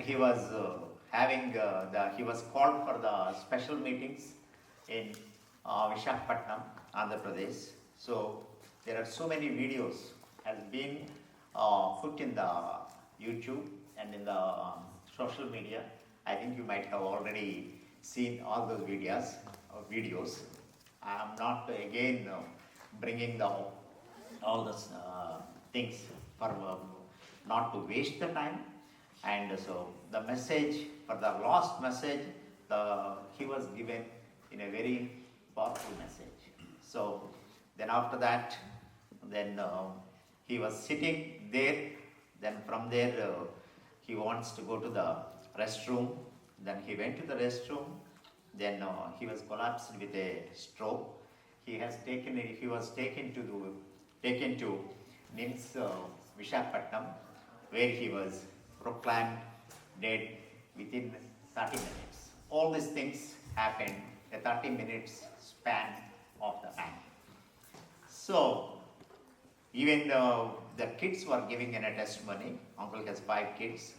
he was he was called for the special meetings in Visakhapatnam, Andhra Pradesh. So there are so many videos has been put in the YouTube and in the social media. I think you might have already seen all those videos. I am not again bringing all those things for not to waste the time. And so the message, for the last message, he was given in a very powerful message. So then after that, then he was sitting there. Then from there, he wants to go to the restroom. Then he went to the restroom. Then he was collapsed with a stroke. He was taken to NIMS Visakhapatnam, where he was proclaimed dead within 30 minutes. All these things happened a 30 minutes span of the time. So even the kids were giving in a testimony. Uncle has 5 kids.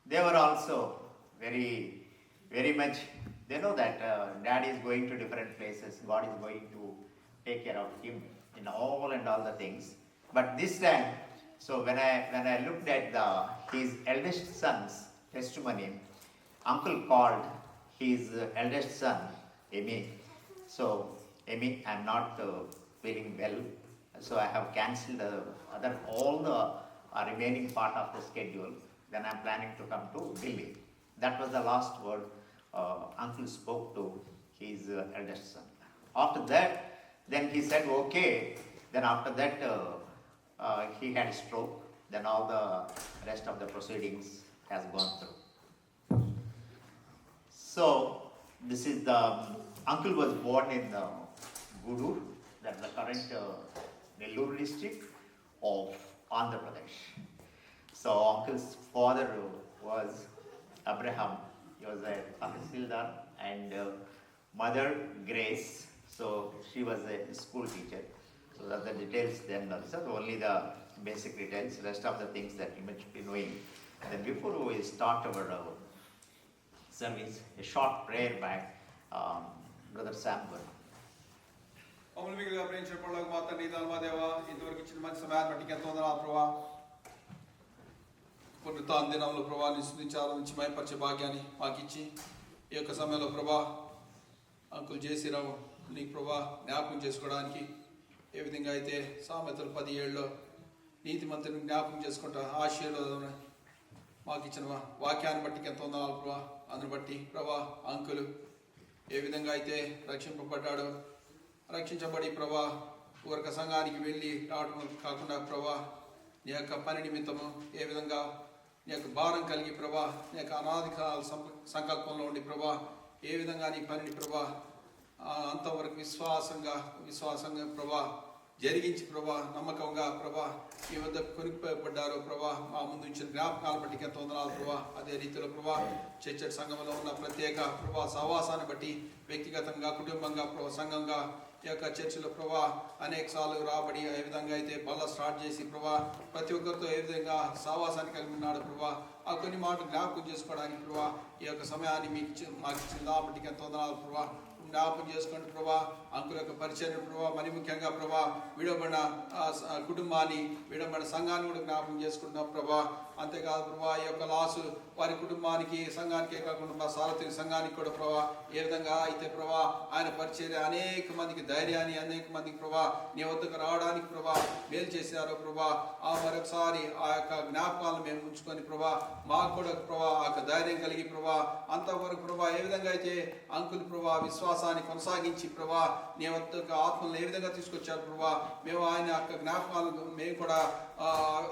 They were also very, very much, they know that dad is going to different places. God is going to take care of him in all and all the things. But this time, so when I looked at his eldest son's testimony, uncle called his eldest son, Amy. So, Amy, I'm not feeling well, so I have cancelled all the remaining part of the schedule. Then I'm planning to come to Delhi. That was the last word uncle spoke to his eldest son. After that, then he said, okay. Then after that, he had stroke. Then all the rest of the proceedings has gone through. So this is the uncle was born in Gudur, that's the current Nellore district of Andhra Pradesh. So uncle's father was Abraham. He was a Tahsildar, and mother Grace. So she was a school teacher. So that's the details. Then these are only the basic details. Rest of the things that you must be knowing. Then before we start our service, a short prayer by Brother Samuel. అమూల్యంగా ప్రేమించిన పనులకు మాత్రం నీ దేవా ఇంతవరకు ఇచ్చిన మంచి సమయాన్ని బట్టి ఎంతో వందనాలు ప్రభా. పునరుత్థాన దినంలో ప్రభా నీ స్తుతించి ఆరాధించి మహిమపరిచే భాగ్యాన్ని మాకు ఇచ్చి ఈ యొక్క సమయంలో ప్రభా అంకుల్ జేసీరావు నీకు ప్రభా జ్ఞాపకం చేసుకోవడానికి ఏ విధంగా అయితే సామెతలు 17లో నీతిమంతుని జ్ఞాపకం చేసుకుంటా ఆశీర్వాదం మాకు ఇచ్చిన వాక్యాన్ని బట్టి ఎంతో వందనాలు ప్రభా. అందుని బట్టి ప్రభా అంకులు ఏ విధంగా అయితే రక్షింపబడ్డాడో, రక్షించబడి ప్రభా ఊరక సంఘానికి వెళ్ళి రావడం కాకుండా ప్రభా నీ యొక్క పని నిమిత్తము ఏ విధంగా నీ యొక్క భారం కలిగి ప్రభా నీ యొక్క అనాది సంకల్పంలో ఉండి ప్రభా ఏ విధంగా నీ పనిని ప్రభా అంతవరకు విశ్వాసంగా ప్రభా జరిగించి ప్రభా నమ్మకంగా ప్రభా ఈ వద్ద కొనుక్కోబడ్డారో ప్రభా మా ముందు ఇచ్చిన జ్ఞాపకాలను బట్టి ఎంతో వందనాలు ప్రభా. అదే రీతిలో ప్రభా చర్చ్ సంఘంలో ఉన్న ప్రత్యేక ప్రభా సహవాసాన్ని బట్టి వ్యక్తిగతంగా కుటుంబంగా ప్రభా సంఘంగా ఈ యొక్క చర్చిలో ప్రభా అనేక సార్లు రాబడి ఏ విధంగా అయితే బల్ల స్టార్ట్ చేసి ప్రభా ప్రతి ఒక్కరితో ఏ విధంగా సహవాసాన్ని కలిగి ఉన్నాడు ప్రభా ఆ కొన్ని మాటలు జ్ఞాపకం చేసుకోవడానికి ప్రభా ఈ యొక్క సమయాన్ని మాకు ఇచ్చిన కాబట్టి ఎంతో వందనాలు ప్రభా. జ్ఞాపకం చేసుకోండి ప్రభా అంకుల యొక్క పరిచయం ప్రభా మరి ముఖ్యంగా ప్రభా విడబడిన కుటుంబాన్ని విడబడిన సంఘాన్ని కూడా జ్ఞాపకం చేసుకుంటున్నాం ప్రభా. అంతేకాదు ప్రభా ఈ యొక్క లాసు వారి కుటుంబానికి సంఘానికే కాకుండా సారథి సంఘానికి కూడా ప్రభా ఏ విధంగా అయితే ప్రభా ఆయన పరిచయం అనేక మందికి ధైర్యాన్ని అనేక మందికి ప్రభా నీ వద్దకు రావడానికి ప్రభా మేలు చేశారో ప్రభా ఆ మరొకసారి ఆ యొక్క జ్ఞాపకాలను మేము ఉంచుకొని ప్రభా మాకు కూడా ప్రభా ఆ యొక్క ధైర్యం కలిగి ప్రభా అంతవరకు ప్రభా ఏ విధంగా అయితే అంకుల్ ప్రభా విశ్వాసాన్ని కొనసాగించి ప్రభా నీ వద్దకు ఆత్మలను ఏ విధంగా తీసుకొచ్చారు ప్రభా మేము ఆయన యొక్క జ్ఞాపకాలను మేము కూడా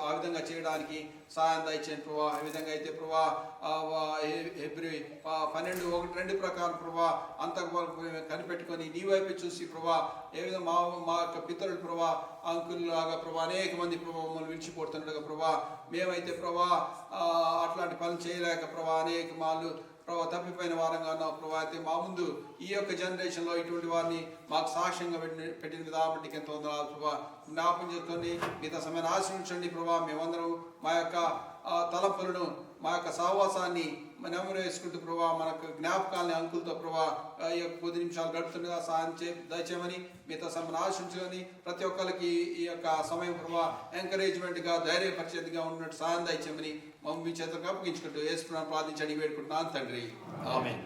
ఆ విధంగా చేయడానికి సహాయం దయచేయండి ప్రభా. ఏ విధంగా అయితే ప్రభా Hebrew 12:1-2 ప్రకారం ప్రభా అంతవరకు కనిపెట్టుకొని నీ వైపు చూసి ప్రభా ఏ విధంగా మా యొక్క పితరులు ప్రభా అంకుల్లాగా ప్రభా అనేక మంది ప్రభా మమ్మల్ని విడిచిపోతుండగా ప్రభా మేమైతే ప్రభా అట్లాంటి పనులు చేయలేక ప్రభా అనేక మాళ్ళు ప్రభా తప్పిపోయిన వారంగా ఉన్నావు ప్రభా. అయితే మా ముందు ఈ యొక్క జనరేషన్లో ఇటువంటి వారిని మాకు సాక్ష్యంగా పెట్టిన విధానం ఎంతో వందనాలు ప్రభా. జ్ఞాపం చేసుకొని మిగతా సమయాన్ని ఆశ్రయించండి ప్రభా. మేమందరం మా యొక్క తలపులను, మా యొక్క సహవాసాన్ని నెమరు వేసుకుంటూ ప్రభా, మనకు జ్ఞాపకాలని అంకులతో ప్రభా ఈ యొక్క 10 నిమిషాలు గడుపుతుండగా సాయం దయచేయమని, మిగతా సమయాన్ని ఆశించుకొని ప్రతి ఒక్కరికి ఈ యొక్క సమయం ప్రభా ఎంకరేజ్మెంట్గా, ధైర్యపరిచేదిగా ఉన్నట్టు సాయం దయచేయమని మమ్మీ చేతులకు అప్పగించుకుంటూ యేసుప్రభువుని ప్రార్థించండి వేడుకుంటున్నాను తండ్రి. ఆమేన్.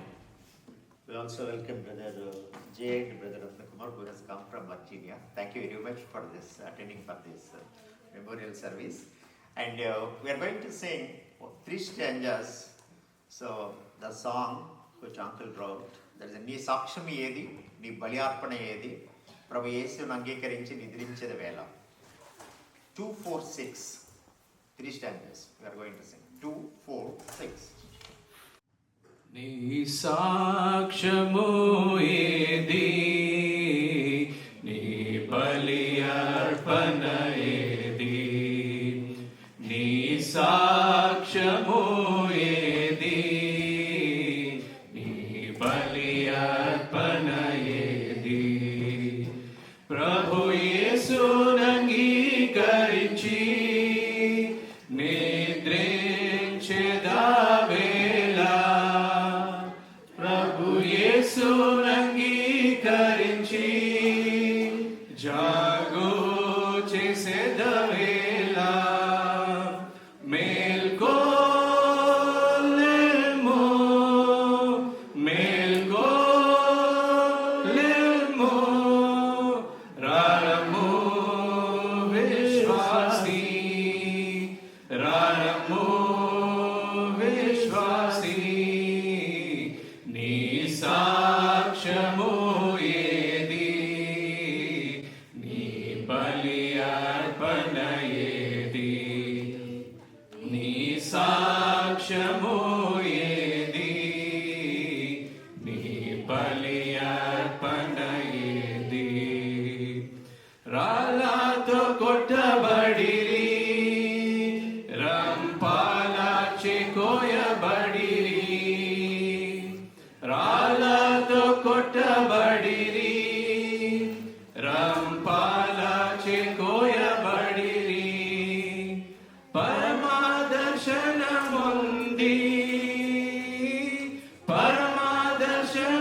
We also welcome Brother Jay and Brother Ratnakumar, who has come from Virginia. Thank you very much for this, attending for this memorial service. And we are going to sing 3 stanzas. So the song which Uncle wrote, that is నీ సాక్ష్యం ఏది, నీ బలి అర్పణ ఏది, ప్రభు యేసును అంగీకరించి నిద్రించేది వేళ. 2, 4, 6. 3 stanzas we are going to sing. 2, 4, 6. నీ సాక్ష్యము ఏది, నీ బలి అర్పణ ఏది, నీ సాక్ష్యము ఏది, నీ బలి అర్పణ ఏది, ప్రభు యేసును అంగీకరించి అంగీకరించి జాగో చేసేదవేలా మేల్కో లేమో, మేల్కో లేమో, రారము విశ్వాసి, రారము విశ్వాసి, నీ సాక్ష్యము ఏది, నీ బలి అర్పణ ఏది, నీ సాక్ష్యము ఏది, నీ బలి అర్పణ ఏది, రాళ్ళతో కొట్టబడిరి, రంపాలాచి కోయబడిరి, రాళ్ళతో కొట్టబడిరి, రంపాలాచి కోయబడిరి, పరమాదర్శనముంది, పరమాదర్శనముంది,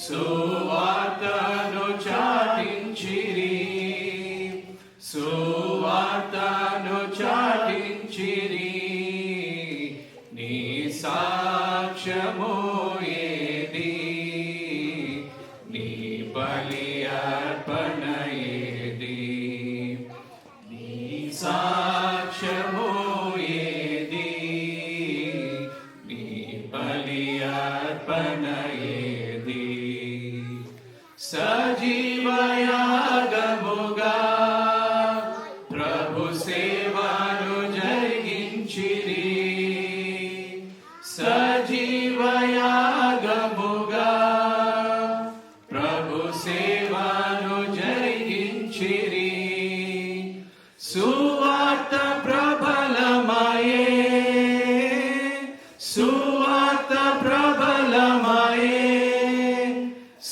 సువార్తను చాటించిరి, సువార్తను చాటించిరి, నీ సాక్ష్యము ఏది, నీ బలి అర్పణ ఏది, నీ సాక్ష్యము ఏది, నీ బలి అర్పణ ఏది, సజీవయాగముగా ప్రభు సేవను జరిగించిరి, సజీవయాగముగా ప్రభు సేవను జరిగించిరి, సువార్త ప్రబలమయే, సువార్త ప్రబలమయే,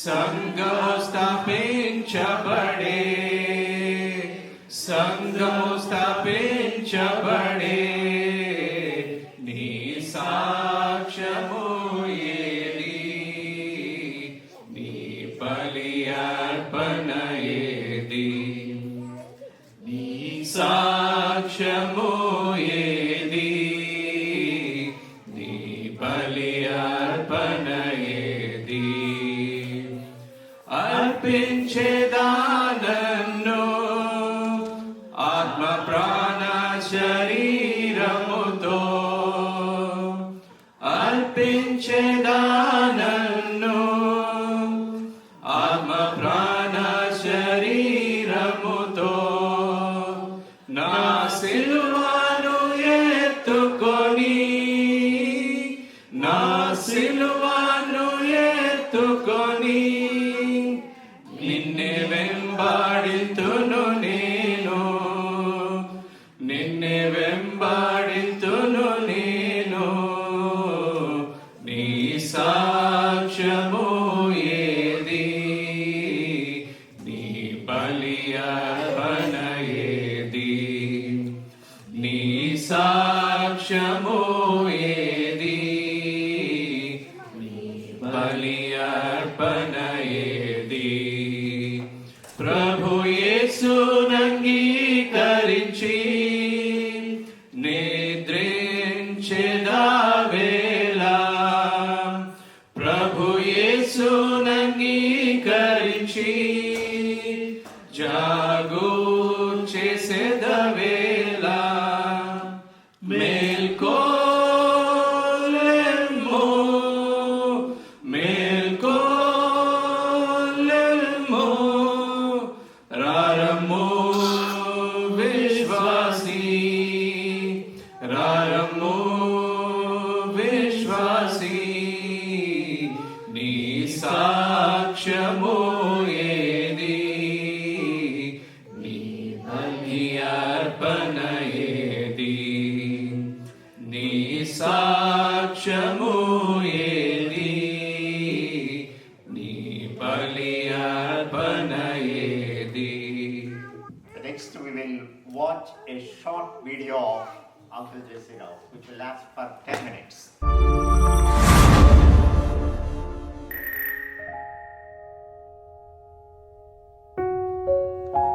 సంఘం స్థాపించబడే, సంఘం స్థాపించబడే, నీ సాక్ష్యము ఏది, నీ బలి అర్పణ ఏది, నీ సాక్ష్యము ఏది, నీ బలి అర్పణ ఏది, అర్పించేదానన్ను ఆత్మ ప్రాణ శరీరముతో, అర్పించేదానన్ను ఆత్మ ప్రాణ శరీరముతో, నా సిలువను ఎత్తుకొని, నా సిలువను ఎత్తుకొని, నిన్నే వెంబాడితును నేను, నిన్నే వెంబాడి సాక్ష్యము ఏది, నీ బలి అర్పణ ఏది? ప్రభు యేసునంగీకరించి నిద్రించెదావేళ, ప్రభు యేసునంగీకరించి జాగు చేసేదవేళ, మేల్కో లెమ్మో, మేల్కో లెమ్మో, రారమ్మో విశ్వాసీ, రారమ్మో విశ్వాసీ, నీ సాక్ష్యము ఏది, నీ బలి అర్పణ ఏది? నీ సాక్ష్యము ఏది, నీ బలి అర్పణ ఏది? Next we will watch a short video of Uncle J.C. Rao, which will last for 10 minutes.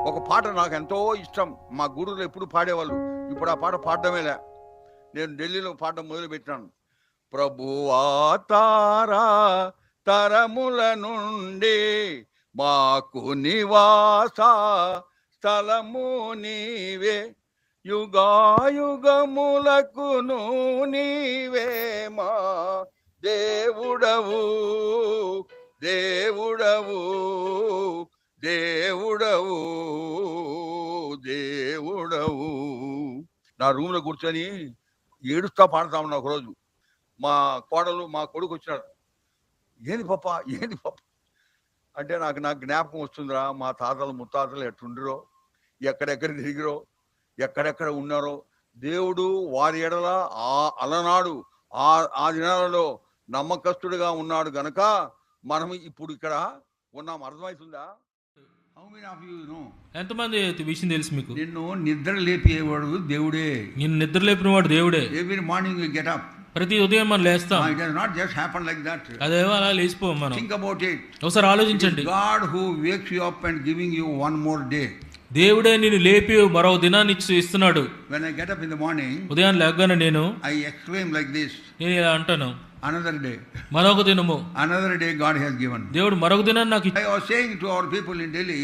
ఒక పాట నాకు ఎంతో ఇష్టం. మా గురువులు ఎప్పుడు పాడేవాళ్ళు. ఇప్పుడు ఆ పాట పాడడమేలే. నేను ఢిల్లీలో పాడడం మొదలుపెట్టాను. ప్రభువా తారా తరముల నుండి మాకు నివాస స్థలము నీవే, యుగాయుగములకును నీవే మా దేవుడవు, దేవుడవు, దేవుడవు, దేవుడవు. నా రూమ్లో కూర్చొని ఏడుస్తా పాడుతా ఉన్నా. ఒకరోజు మా కోడలు మా కొడుకు వచ్చినాడు. ఏంది పప్ప, ఏంది పప్ప అంటే నాకు జ్ఞాపకం వస్తుందిరా, మా తాతలు ముత్తాతలు ఎట్టుండిరో, ఎక్కడెక్కడ తిరిగిరో, ఎక్కడెక్కడ ఉన్నారో. దేవుడు వారి ఎడల అలనాడు ఆ దినాలలో నమ్మకస్తుడిగా ఉన్నాడు గనక మనం ఇప్పుడు ఇక్కడ ఉన్నాం. అర్థమవుతుందా? ఎంతమంది విషయం తెలుసు మీకు? నిన్ను నిద్ర లేపేవాడు దేవుడే. నిన్ను నిద్ర లేపిన వాడు దేవుడే. Every morning you get up. ప్రతి ఉదయం మనం లేస్తాం. It does not just happen like that. అదేమో అలా లేచిపోం మనం. Think about it. ఒకసారి ఆలోచించండి. God who wakes you up and giving you one more day. దేవుడే నిన్ను లేపి మరో దినాన్ని ఇస్తున్నాడు. When I get up in the morning, ఉదయాన్నే లేవగానే నేను I exclaim like this. నేను ఇలా అంటాను, Another day. మరొక దినము. Another day God has given. దేవుడు మరొక దినాన్ని నాకు I was saying to our people in Delhi,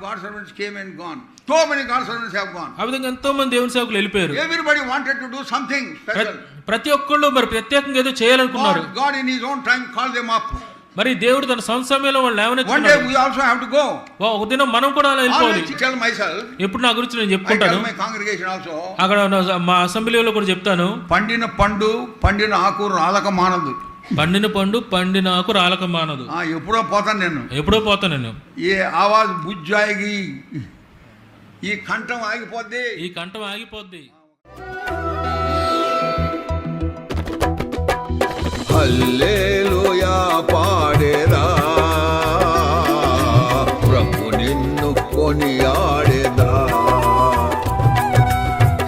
God's servants came and gone. So many God's servants have gone. ఆ విధంగా ఎంతో మంది దేవుని సేవకులు వెళ్ళిపోయారు. Everybody wanted to do something special. ప్రతి ఒక్కళ్ళు మరి ప్రత్యేకంగా ఏదో చేయాలనుకున్నారు. God in his own time called them up. మరి దేవుడు తన సమయంలో వాళ్ళు One day లేవనెత్తుకున్నాడు. we also have to go. ఒక దినం మనం కూడా అలా వెళ్ళిపోవాలి. I tell myself, ఎప్పుడు నా గురించి నేను I చెప్పుకుంటాను. tell my congregation also. అక్కడ మా అసెంబ్లీలో కూడా చెప్తాను, పండిన పండు పండిన ఆకు రాలక మానదు. పండిన పండు పండిన ఆకు రాలక మానదు. ఎప్పుడో పోతాను నేను. ఎప్పుడో పోతాను నేను. ఏ ఆవాజ్ బుజ్జాయిగి, ఈ కంఠం ఆగిపోద్ది, ఈ కంఠం ఆగిపోద్ది. హల్లెలూయా పాడేదా, ప్రభు నిన్ను కొనియాడేదా.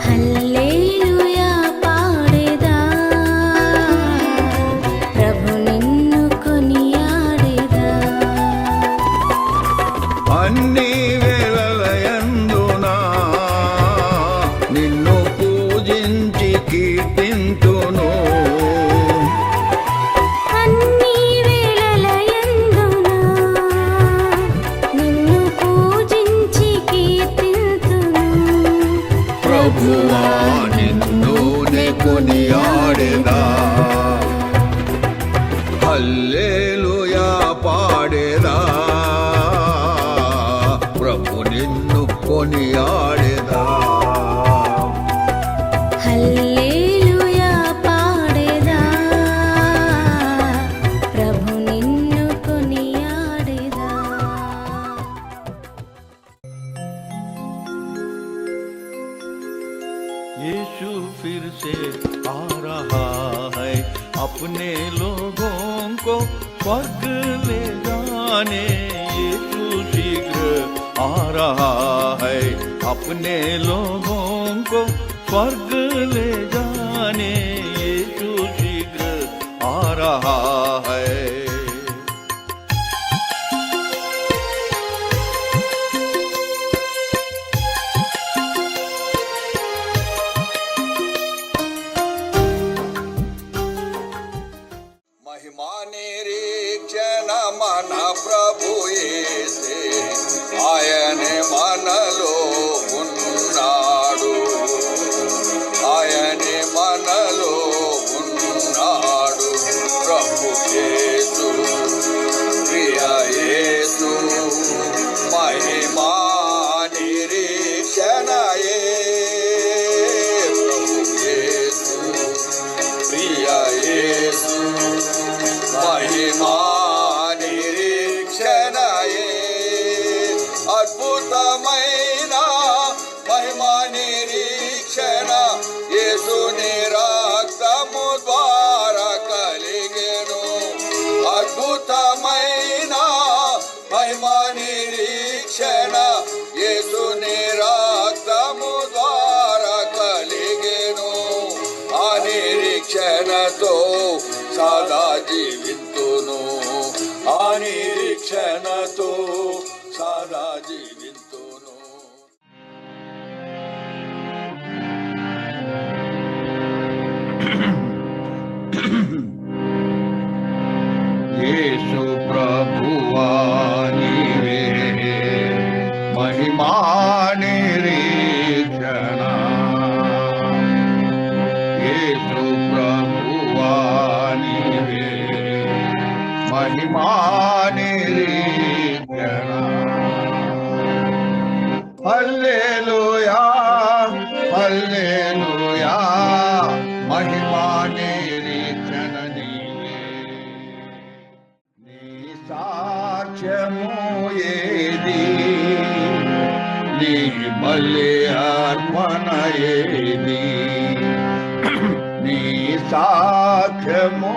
హల్లెలూయా పాడేదా, ప్రభు నిన్ను కొనియాడేదా. అన్ని వేళలయందునా నిన్ను పూజించి కీర్తింతును. అన్ని వేళలయందునా నిన్ను పూజించి కీర్తింతును. ప్రభువా నిన్ను నే కొనియాడేదా. హల్లెలూయా పాడేదా, ప్రభు నిన్ను కొనియాడేదా. హల్లెలూయా పాడేదా, ప్రభు నిన్ను కొనియాడేదా. यीशु फिर से आ रहा है, अपने लोगों को स्वर्ग ले जाने. यीशु शीघ्र आ रहा है, अपने लोगों को स्वर्ग ले जाने यीशु शीघ्र आ रहा है। महिमा निरीक्षण मन ప్రభు యేసే ఆయనే మనలో ఉన్నాడు, ఆయనే మనలో ఉన్నాడు. ప్రభు యేసు ప్రియ యేసు మహిమా నిరీక్షణయే. ప్రభు యేసు ప్రియ యేసు మహిమా నిరీక్షణయే. అద్భుతమైన మహిమా నిరీక్షణ యేసుని రక్తము ద్వారా కలిగెను. అద్భుతమైన మహిమా నిరీక్షణ యేసుని రక్తము ద్వారా కలిగెను. ఆ నిరీక్షణతో సదా జీవింతును, ఆ నిరీక్షణతో సదా జీవింతును. యేసు ప్రభువా నీవే మహిమా నిరీక్షణ. యేసు ప్రభువా నీవే మహిమా నిరీక్షణ. హల్లెలూయా హల్లెలూయా మహిమా నిరీక్షణ నీవే. నీ సాక్ష్యము ఏది, నీ బలి అర్పణ ఏది, నీ సాక్ష్యము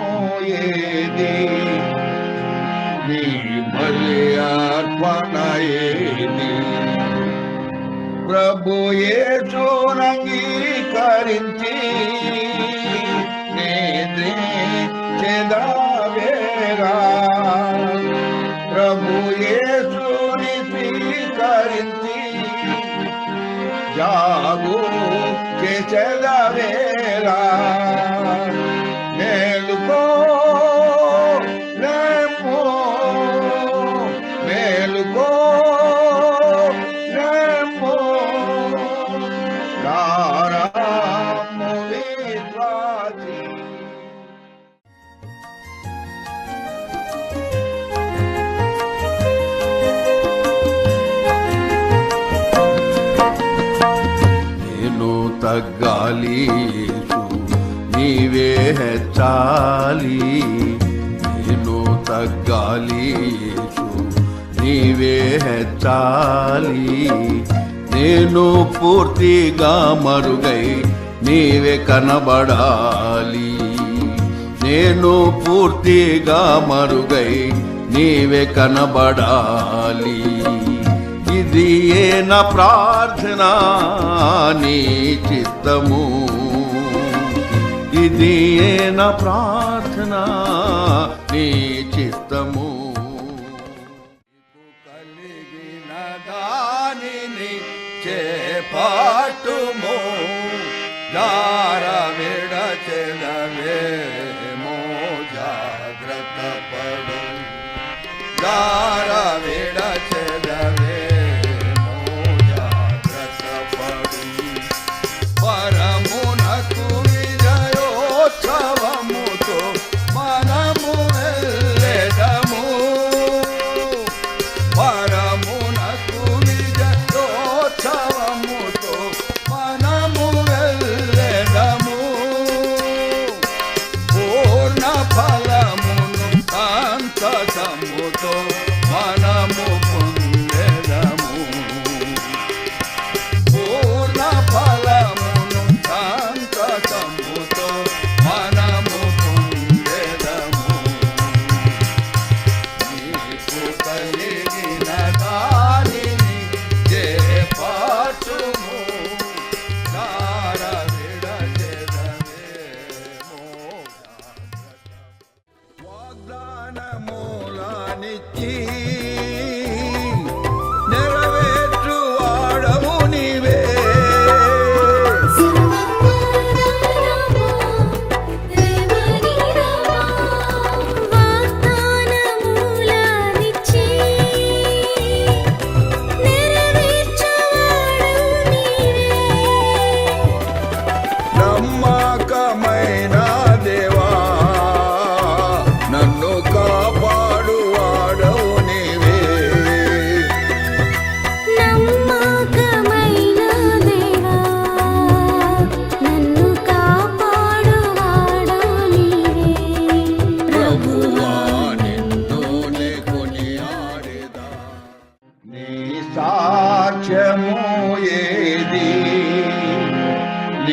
ఏది, నీ బలి అర్పణ ఏది. ప్రభు యేసునంగీకరించి నీతి చెదవేగా. ప్రభు యేసుని స్వీకరించి జాగు చెదవేగా. మేలుకో నమో మేలుకో నమో రారాము విశ్వాసి. నేను తగ్గాలి యేసు నీవే హెచ్చాలి. నేను తగ్గాలి యేసు నీవే హెచ్చాలి. నేను పూర్తిగా మరుగై నీవే కనబడాలి. నేను పూర్తిగా మరుగై నీవే కనబడాలి. ఇది ఏ నా ప్రార్థన నీ చిత్తము, ఇది ఏ నా ప్రార్థన నీ చిత్తము. కలిగిన దానిని చేపట్టుము, జార విడచెదవేమో జాగ్రత్త పడు. జార విడచెదవేమో జాగ్రత్త పడు. పరమునకు విజయోత్సవముతో మనము వెళ్ళెదము. పరమునకు విజయోత్సవముతో మనము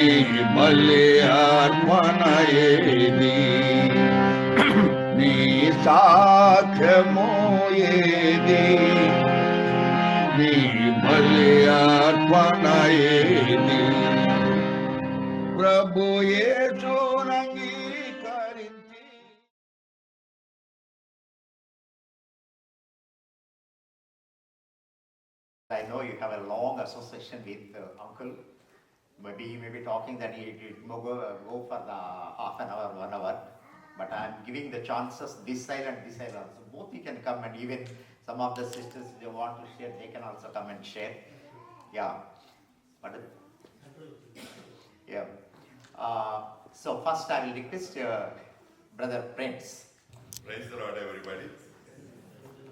నీ బలి అర్పణ ఏది నీ సాక్ష్యము ఏది నీ బలి అర్పణ ఏది ప్రభు యేసునంగీకరించి I know you have a long association with uncle. Maybe you may be talking that he did go for the half an hour, 1 hour. But I'm giving the chances this side and this side also. Both you can come, and even some of the sisters, they want to share, they can also come and share. Yeah. But yeah. So first I will request Brother Prince. Praise the Lord, everybody.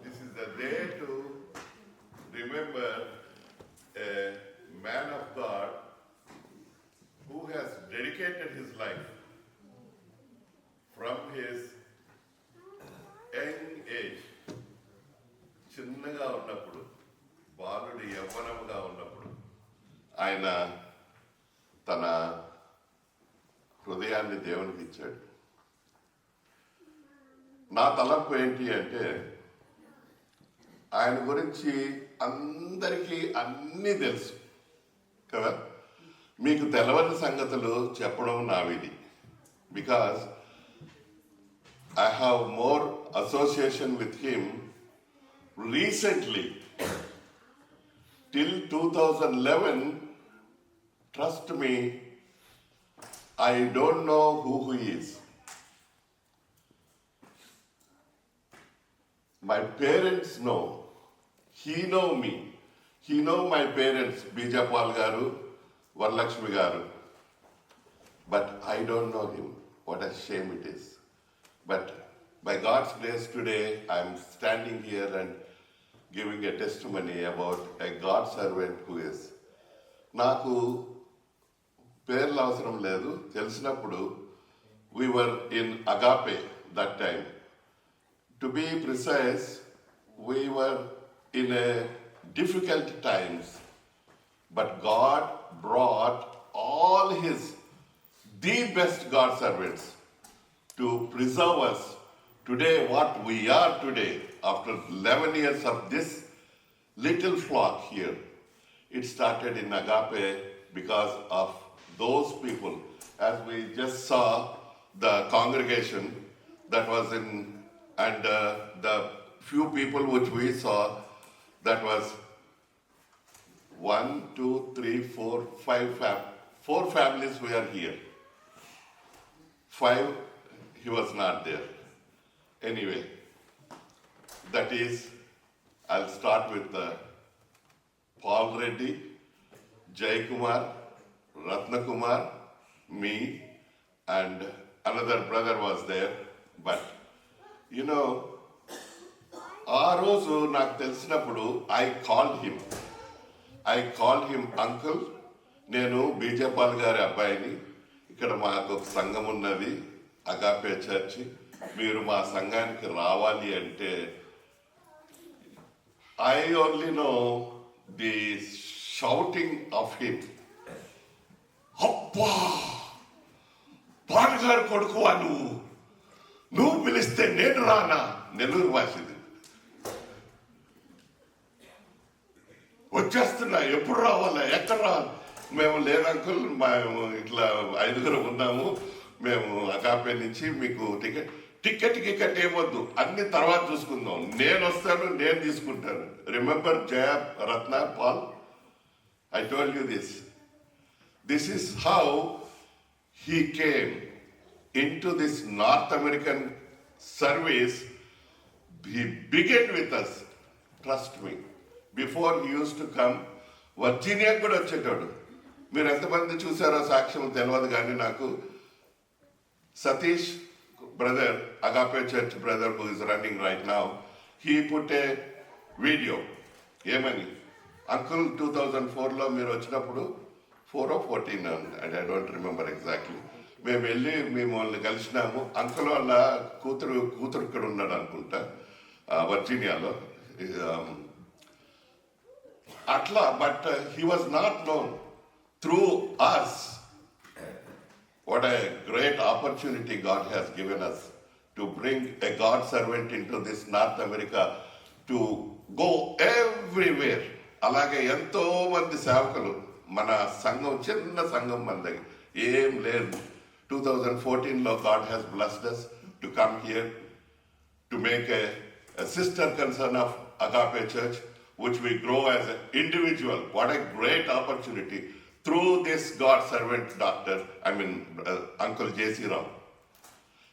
This is the day to remember a man of God who has dedicated his life from his young age, చిన్నగా ఉన్నప్పుడు, బాలుడి యవ్వనముగా ఉన్నప్పుడు ఆయన తన హృదయాన్ని దేవునికి ఇచ్చాడు. నా తలంపు ఏంటి అంటే, ఆయన గురించి అందరికీ అన్నీ తెలుసు కదా. మీకు తెలవని సంగతులు చెప్పడం నా విధి. Because I have more association with him recently. Till 2011, trust me, I don't know who he is. My parents know. He know me. He know my parents, Bijapal Garu, Varalakshmi Garu. But I don't know him. What a shame it is. But by God's grace today, I'm standing here and giving a testimony about a God servant who is. నాకు పేర్లు అవసరం లేదు. తెలిసినప్పుడు we were in Agape that time. To be precise, we were in a difficult times, but God brought all the best God servants to preserve us today what we are today after 11 years of this little flock here. It started in Agape because of those people. As we just saw the congregation that was in, and the few people which we saw, that was 1, 2, 3, 4, 5 4 families were here. 5, he was not there. Anyway, that is, I'll start with Paul Reddy, Jay Kumar, Ratna Kumar, me, and another brother was there. But you know, ఆ రోజు నాకు తెలిసినప్పుడు I called him uncle. నేను బీజేపాల్ గారి అబ్బాయిని. ఇక్కడ మాకు ఒక సంఘం ఉన్నది, అగాపే చర్చి. మీరు మా సంఘానికి రావాలి అంటే I only know the shouting of him. అబ్బా, పాల్గారు కొడుకువా నువ్వు పిలిస్తే నేను రానా? నెల్లూరు భాషది. వచ్చేస్తున్నా, ఎప్పుడు రావాలా, ఎక్కడ రావాలి? మేము లేదంకుల్, మేము ఇట్లా 5 ఉన్నాము, మేము అగాపే నుంచి మీకు టికెట్ ఏమొద్దు, అన్ని తర్వాత చూసుకుందాం, నేను వస్తాను, నేను తీసుకుంటాను. Remember Jaya, Ratna, Paul, I told you this. This is how he came into this North American service. He began with us, trust me. Before he used to come, Virginia కూడా వచ్చేటాడు. మీరు ఎంతమంది చూసారో సాక్ష్యం తెలియదు, కానీ నాకు Satish brother, Agape Church brother who is running right now, he put a video. ఏమని, uncle 2004లో మీరు వచ్చినప్పుడు 4 or 14 and I don't remember exactly. మేము వెళ్ళి మిమ్మల్ని కలిసినాము. అంకుల్ వాళ్ళ కూతురు ఇక్కడ ఉన్నాడు అనుకుంటా, వర్జీనియాలో. అట్లా, but he was not known. Through us What a great opportunity God has given us to bring a God servant into this North America to go everywhere. అలాగే ఎంతో మంది సేవకులు మన సంఘం, చిన్న సంఘం మనది ఏం లేదు. 2014లో God has blessed us to come here to make a sister concern of Agape Church, which we grow as an individual. What a great opportunity through this God servant, Uncle J.C. Rao.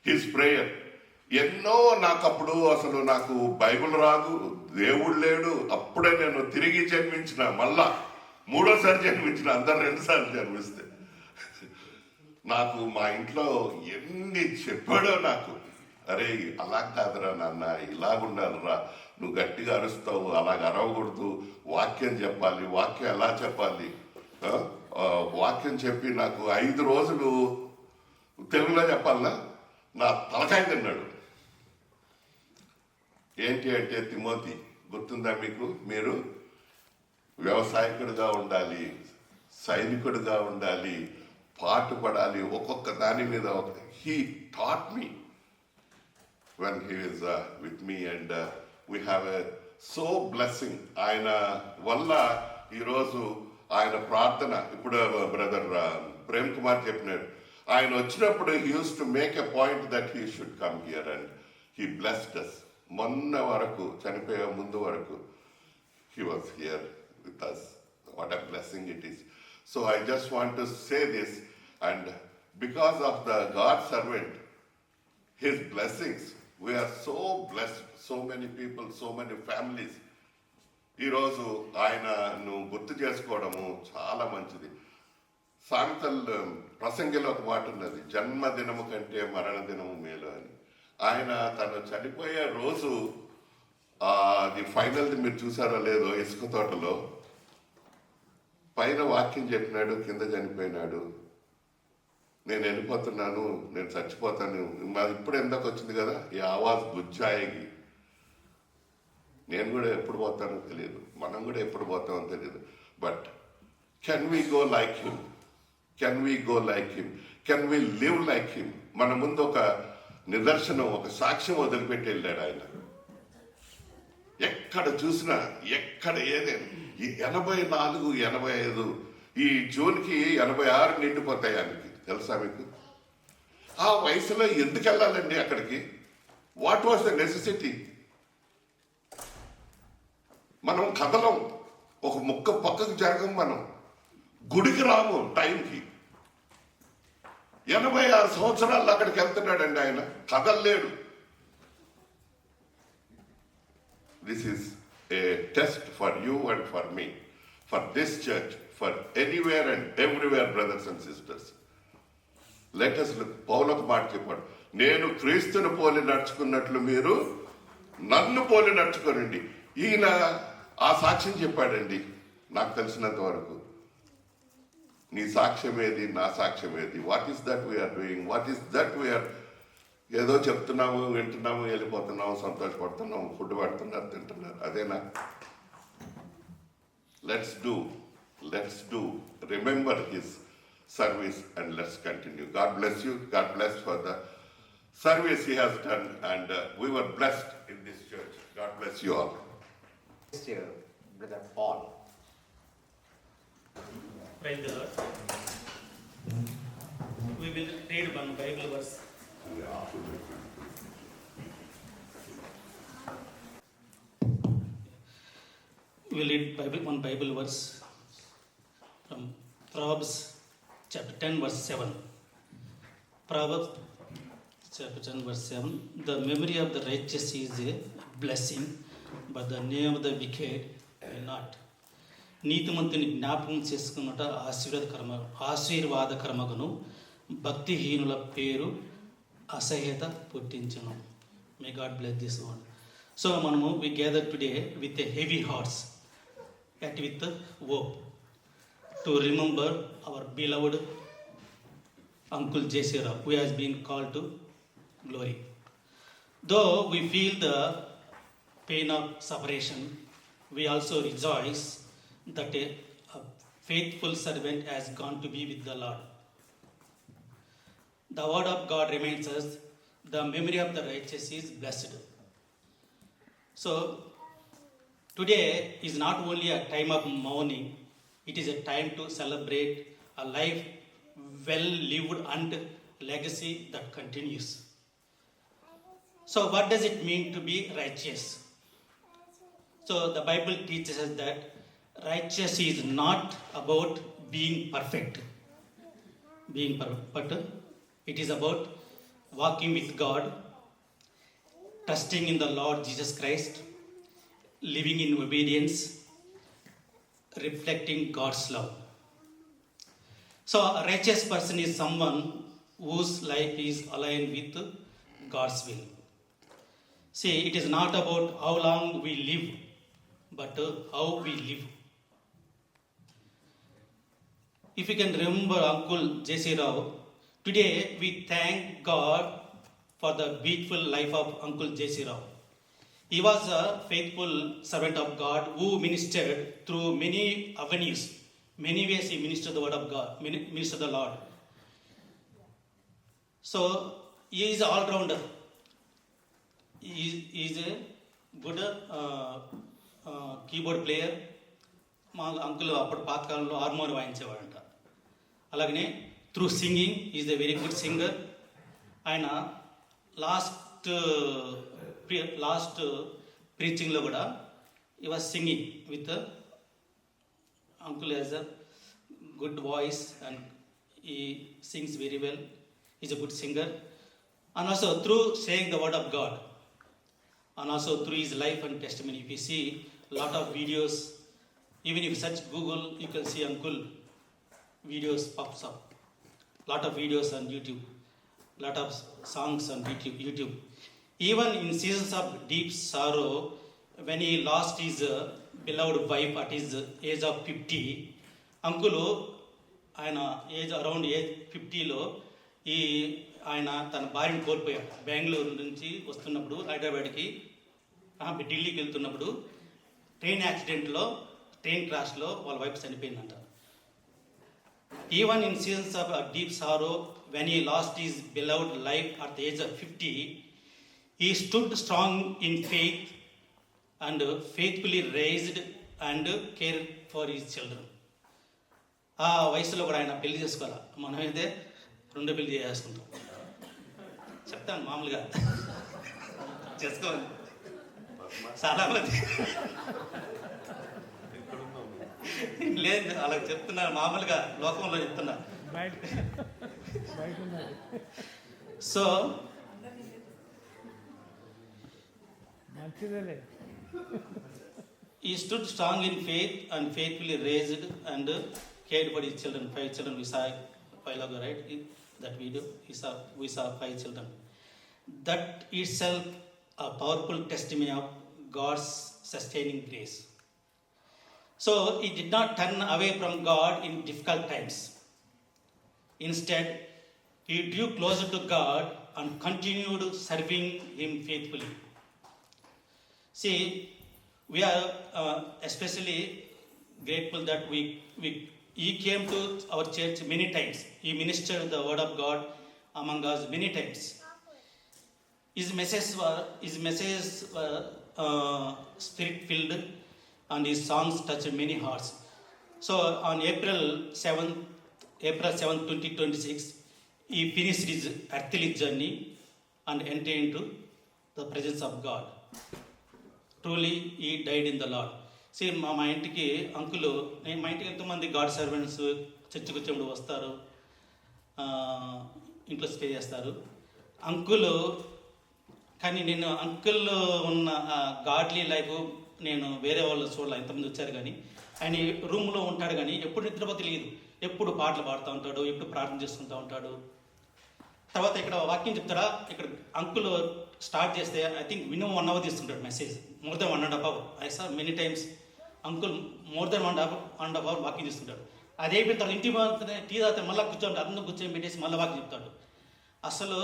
His prayer. ఎన్నో నాకప్పుడు అసలు నాకు Bible రాదు, దేవుడు లేడు, అప్పుడే నేను తిరిగి జన్మించిన, మళ్ళా మూడోసారి జన్మించిన, అందరు 2 సార్లు జన్మిస్తే నాకు మా ఇంట్లో ఎన్ని చెప్పాడో నాకు. అరే అలా కాదురా నాన్న, ఇలాగుండాలిరా, నువ్వు గట్టిగా అరుస్తావు, అలాగ అరవకూడదు, వాక్యం చెప్పాలి, వాక్యం ఎలా చెప్పాలి, వాక్యం చెప్పి నాకు 5 రోజులు తెలుగులో చెప్పాలన్నా నా తలకాయ తిన్నాడు. ఏంటి అంటే, తిమోతి గుర్తుందా మీకు? మీరు వ్యవసాయకుడిగా ఉండాలి, సైనికుడిగా ఉండాలి, పాటు పడాలి, ఒక్కొక్క దాని మీద. He taught me when he is with me, and we have a so blessing. ఆయన వల్ల ఈరోజు ఆయన ప్రార్థన, ఇప్పుడు బ్రదర్ ప్రేమ్ కుమార్ చెప్పినాడు, ఆయన వచ్చినప్పుడు he used to make a point that he should come here, and he blessed us. మొన్న వరకు, చనిపోయే ముందు వరకు he was here with us. What a blessing it is. So I just want to say this, and because of the God servant, his blessings, we are so blessed, so many people, so many families. ఈరోజు ఆయనను గుర్తు చేసుకోవడము చాలా మంచిది. సామెతలు ప్రసంగిలో ఒక మాట ఉన్నది, జన్మదినము కంటే మరణ దినము మేలు అని. ఆయన తను చనిపోయే రోజు, అది ఫైనల్ది మీరు చూసారో లేదో, ఇసుక తోటలో పైన వాక్యం చెప్పినాడు, కింద చనిపోయినాడు. నేను వెళ్ళిపోతున్నాను, నేను చచ్చిపోతాను. మాది ఇప్పుడు ఎందుకు వచ్చింది కదా ఈ ఆవాజ్ గుజ్జాయికి. నేను కూడా ఎప్పుడు పోతానో తెలియదు, మనం కూడా ఎప్పుడు పోతామో తెలియదు. But can we go like him? Can we go like him? Can we live like him? మన ముందు ఒక నిదర్శనం, ఒక సాక్ష్యం వదిలిపెట్టి వెళ్ళాడు ఆయన. ఎక్కడ చూసినా, ఎక్కడ ఏదైనా, ఈ 84, 85, ఈ జూన్కి 86 నిండిపోతాయి ఆయనకి. తెలుసా మీకు? ఆ వయసులో ఎందుకు వెళ్ళాలండి అక్కడికి? What was the necessity? మనం కదలం, ఒక ముక్క పక్కకు జరగం, మనం గుడికి రాము టైంకి. 86 సంవత్సరాలు అక్కడికి వెళ్తున్నాడండి ఆయన, కదలలేడు. This is a test for you and for me, for this church, for anywhere and everywhere, brothers and sisters. Let us look. పౌలకు మాట చెప్పాడు, నేను క్రీస్తును పోలి నడుచుకున్నట్లు మీరు నన్ను పోలి నడుచుకోనండి. ఈయన ఆ సాక్ష్యం చెప్పాడండి. నాకు తెలిసినంత వరకు నీ సాక్ష్యం ఏది, నా సాక్ష్యం ఏది? What is that we're doing? What is that we're ఏదో చెప్తున్నాము, వింటున్నాము, వెళ్ళిపోతున్నాము, సంతోషపడుతున్నాము, ఫుడ్ పెడుతున్నారు, తింటున్నారు, అదేనా? Let's do remember his service, and let's continue. God bless you. God bless for the service he has done, and we were blessed in this church. God bless you all. Brother Paul. Praise the Lord. We will read one Bible verse. We will read one Bible verse from Proverbs chapter 10 verse 7. Proverbs chapter 10 verse 7. The memory of the righteous is a blessing, but the name of the wicked will not. నీతిమంతుని జ్ఞాపకం చేసుకున్నట ఆశీర్వాదకరమగును, భక్తిహీనుల పేరు అసహ్యత పుట్టించును. May God bless this one. So మనము we gather today with a heavy hearts, yet with hope, to remember our beloved Uncle J.C. Rao, who has been called to glory. Though we feel the pain of separation, we also rejoice that a faithful servant has gone to be with the Lord. the word of God reminds us the memory of the righteous is blessed. So, today is not only a time of mourning, it is a time to celebrate a life well lived and legacy that continues. So, what does it mean to be righteous? So, the Bible teaches us that righteous is not about being perfect, but it is about walking with God, trusting in the Lord Jesus Christ, living in obedience, reflecting God's love. So, a righteous person is someone whose life is aligned with God's will. See, it is not about how long we live, but how we live. If you can remember Uncle J.C. Rao, today we thank God for the beautiful life of Uncle J.C. Rao. He was a faithful servant of God who ministered through many avenues. Many ways he ministered the word of God, ministered the Lord. So, he is an all-rounder. He is a good keyboard player. మా uncle అప్పుడు పాతకాలంలో harmony వాయించేవాడంట. అలాగనే through singing is a very good singer. ఆయన last ప్రీచింగ్లో కూడా he was singing with uncle has a good voice and he sings very well, is a good singer. And also through saying the word of God, and also through his life and testimony. If you see lot of videos, even if you search Google, you can see Uncle videos pops up. Lot of videos on YouTube, lot of songs on YouTube. Even in seasons of deep sorrow, when he lost his beloved wife at his age of 50, Uncle ఆయన around age 50లో ఆయన తన భార్యను కోల్పోయాడు. బెంగళూరు నుంచి వస్తున్నప్పుడు హైదరాబాద్కి ఢిల్లీకి వెళ్తున్నప్పుడు ట్రైన్ యాక్సిడెంట్లో, ట్రైన్ క్రాష్లో వాళ్ళ వైఫ్ చనిపోయిందంట. Even in seasons of deep sorrow, when he lost his beloved life at the age of 50, he stood strong in faith and faithfully raised and care for his children. ఆ వయసులో కూడా ఆయన పెళ్లి చేసుకోవాలి. మనమైతే 2 పెళ్లి చేసుకుంటాం. చెప్తాను మామూలుగా చేసుకోవాలి. చాలా మంది లేదు అలా చెప్తున్నారు, మామూలుగా లోకంలో చెప్తున్నా. So he stood strong in faith and faithfully raised and cared for his children. 5 children we saw a while ago, right? That video we saw 5 children. That itself a powerful testimony of God's sustaining grace. So he did not turn away from God in difficult times. Instead, he drew closer to God and continued serving him faithfully. See, we are especially grateful that he came to our church many times. He ministered the word of God among us many times. His messages were spirit-filled and his songs touched many hearts. So on April 7, 2026, he finished his earthly journey and entered into the presence of God. Truly, he died in the Lord. See, మా ఇంటికి uncle, మా ఇంటికి ఎంతోమంది God servants చర్చికి వచ్చినప్పుడు వస్తారు, ఇంట్లో stay చేస్తారు. అంకులు కానీ నేను అంకుల్లో ఉన్న గాడ్లీ లైఫ్ నేను వేరే వాళ్ళు చూడాలి, ఎంతమంది వచ్చారు కానీ ఆయన రూమ్లో ఉంటాడు కానీ ఎప్పుడు నిద్రపో తెలియదు. ఎప్పుడు పాటలు పాడుతూ ఉంటాడు, ఎప్పుడు ప్రార్థన చేసుకుంటూ ఉంటాడు. తర్వాత ఇక్కడ వాక్యం చెప్తారా, ఇక్కడ అంకుల్ స్టార్ట్ చేస్తే ఐ థింక్ మినిమం 1 hour తీసుకుంటాడు message, more than 1.5 hours. I saw many times uncle more than 1.5 hours వాక్యం చేస్తుంటాడు. అది అయిపోయిన తర్వాత ఇంటికి పోతే టీ తాగితే మళ్ళీ కూర్చోండి, అందరూ కూర్చొని పెట్టేసి మళ్ళీ వాక్యం చెప్తాడు. అసలు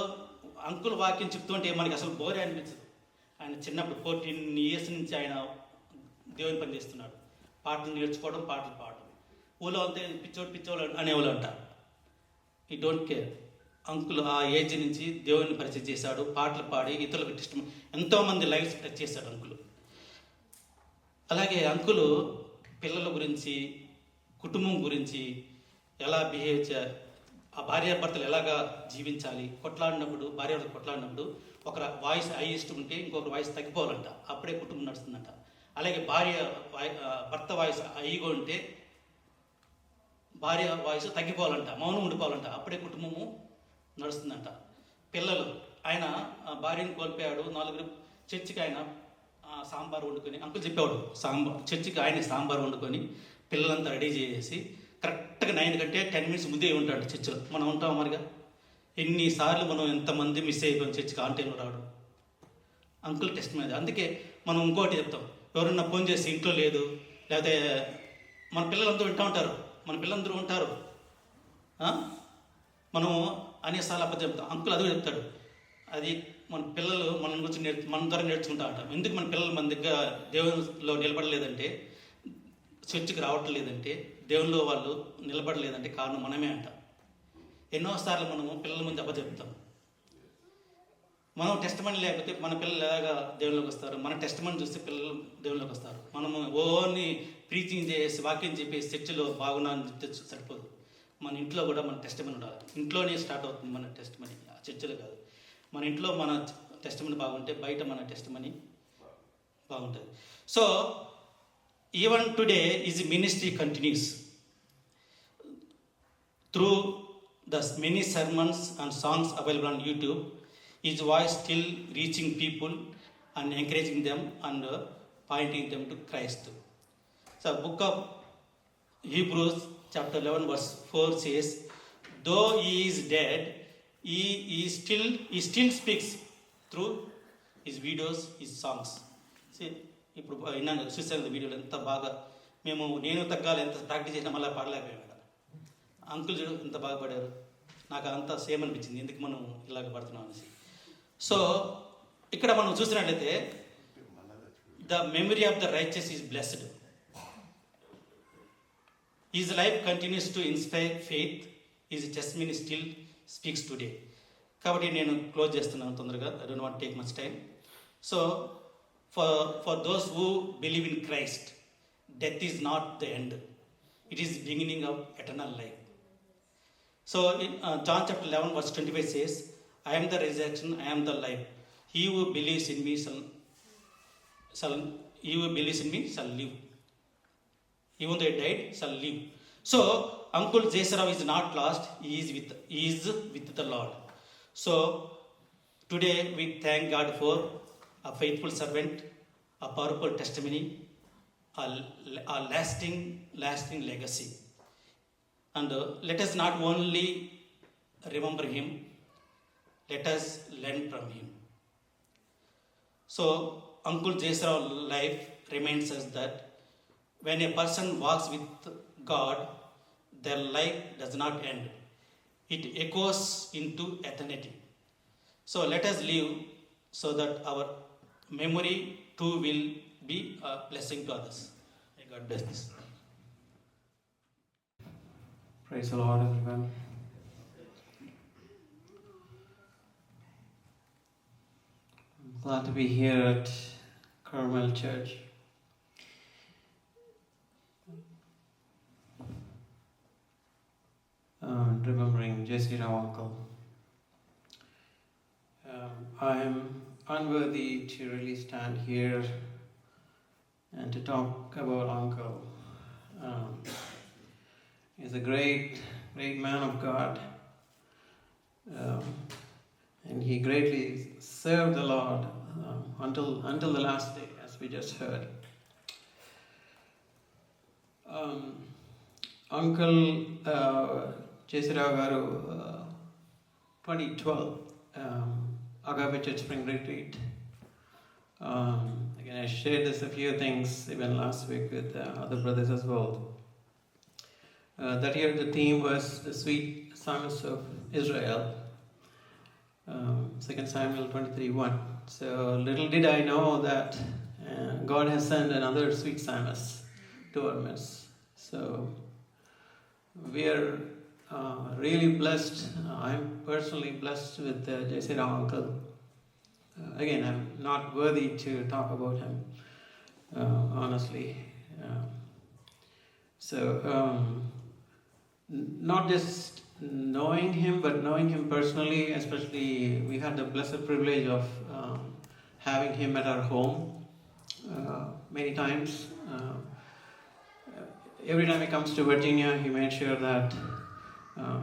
అంకుల్ వాక్యం చెప్తుంటే మనకి అసలు బోరే అనిపించదు. ఆయన చిన్నప్పుడు 14 years నుంచి ఆయన దేవుని పని చేస్తున్నాడు. పాటలు నేర్చుకోవడం, పాటలు పాడడం. ఊళ్ళో అంతే పిచ్చోడు అనేవాళ్ళు అంట. ఈ డోంట్ కేర్. అంకుల్ ఆ ఏజ్ నుంచి దేవుని పరిచయం చేశాడు, పాటలు పాడి ఇతరులకు ఇష్టం ఎంతోమంది లైఫ్స్ టచ్ చేశాడు అంకుల్. అలాగే అంకుల్ పిల్లల గురించి, కుటుంబం గురించి ఎలా బిహేవ్ చేయాలి, ఆ భార్యాభర్తలు ఎలాగా జీవించాలి, కొట్లాడినప్పుడు భార్యాభర్తలు కొట్లాడినప్పుడు ఒకరి వాయిస్ హై ఇష్టం ఉంటే ఇంకొకరి వాయిస్ తగ్గిపోవాలంట, అప్పుడే కుటుంబం నడుస్తుందంట. అలాగే భర్త వాయిస్ హైగా ఉంటే భార్య వాయిస్ తగ్గిపోవాలంట, మౌనం ఉండిపోవాలంట, అప్పుడే కుటుంబము నడుస్తుందంట. పిల్లలు ఆయన భార్యను కోల్పోయాడు, 4 చర్చికి ఆయన సాంబార్ వండుకొని, అంకుల్ చెప్పేవాడు చర్చికి ఆయన సాంబార్ వండుకొని పిల్లలంతా రెడీ చేసి కరెక్ట్గా 9 కంటే 10 minutes ముందే ఉంటాడు చర్చిలో. మనం ఉంటాం మరిగా, ఎన్నిసార్లు మనం ఎంతమంది మిస్ అయిపోయాం చర్చికి ఆన్ టైంలో రావడం. అంకుల్ టెస్ట్ మీద. అందుకే మనం ఇంకోటి చెప్తాం, ఎవరన్నా ఫోన్ చేసి ఇంట్లో లేదు, లేకపోతే మన పిల్లలందరూ వింటూ ఉంటారు, మన పిల్లలందరూ ఉంటారు, మనం అనేసార్లు అబద్ధం చెప్తాం. అంకుల్ అది కూడా చెప్తాడు, అది మన పిల్లలు మన గురించి మన ద్వారా నేర్చుకుంటా ఉంటాం. ఎందుకు మన పిల్లలు మన దగ్గర దేవునిలో నిలబడలేదంటే, చర్చికి రావట్లేదంటే, దేవునిలో వాళ్ళు నిలబడలేదంటే కారణం మనమే అంట. ఎన్నోసార్లు మనము పిల్లల ముందు అబద్ధం చెప్తాం. మనం టెస్ట్ మనీ లేకపోతే మన పిల్లలు ఎలాగా దేవుళ్ళలోకి వస్తారు, మన టెస్ట్ మనీ చూస్తే పిల్లలు దేవుళ్ళలోకి వస్తారు. మనము ఓన్ని ప్రీచింగ్ చేసి వాక్యం చెప్పేసి చర్చిలో బాగున్నా అని చెప్తే సరిపోదు. మన ఇంట్లో కూడా మన టెస్ట్ మనీ ఉండాలి. ఇంట్లోనే స్టార్ట్ అవుతుంది మన టెస్ట్ మనీ, చర్చిలో కాదు. మన ఇంట్లో మన టెస్ట్ మనీ బాగుంటే బయట మన టెస్ట్ మనీ బాగుంటుంది. So even today is ministry continuous through the many sermons and songs available on YouTube. His voice still reaching people and encouraging them and pointing them to Christ. So book of Hebrews chapter 11 verse 4 says, though he is dead, he still speaks through his videos, his songs. See, ఇప్పుడు విన్నాను చూసాను వీడియోలు ఎంత బాగా, నేను తగ్గాలి ఎంత practice చేసినా మళ్ళీ పాడలేకపోయాను. అంకుల్ చూడు ఎంత బాగా పాడారు, నాకు అంతా సేమ్ అనిపించింది, ఎందుకు మనం ఇలాగ పడుతున్నాం అనేసి. సో ఇక్కడ మనం చూసినట్లయితే the memory of the righteous is blessed, his life continues to inspire faith, his testimony still speaks today. కాబట్టి నేను క్లోజ్ చేస్తున్నాను తొందరగా, I don't want take much time. So for those who believe in Christ, death is not the end, it is beginning of eternal life. So John chapter 11 verse 25 says, I am the resurrection, I am the life. He who believes in me shall live. Even though he died, shall live. So Uncle Jesarao is not lost, he is with the Lord. So today we thank God for a faithful servant, a powerful testimony, a lasting legacy. And let us not only remember him, let us learn from him. So Uncle Jesarao's life reminds us that when a person walks with God, their life does not end. It echoes into eternity. So let us live so that our memory too will be a blessing to others. May God bless this. Praise the Lord, everyone. I'm glad to be here at Carmel Church. Remembering J.C. Rao uncle. I am unworthy to really stand here and to talk about uncle. He's a great man of God, and he greatly served the Lord until the last day, as we just heard. Uncle J.C. Rao garu 2012 Agape Church Spring Retreat. Again, I shared this a few things even last week with other brothers as well. That year the theme was the sweet psalms of Israel, 2 Samuel 23:1. So little did I know that God has sent another sweet psalmist to our midst. So we are really blessed. I'm personally blessed with J.C. Rao uncle. Again, I'm not worthy to talk about him, honestly. Not just knowing him, but knowing him personally, especially we had the blessed privilege of having him at our home many times. Every time he comes to Virginia, he made sure that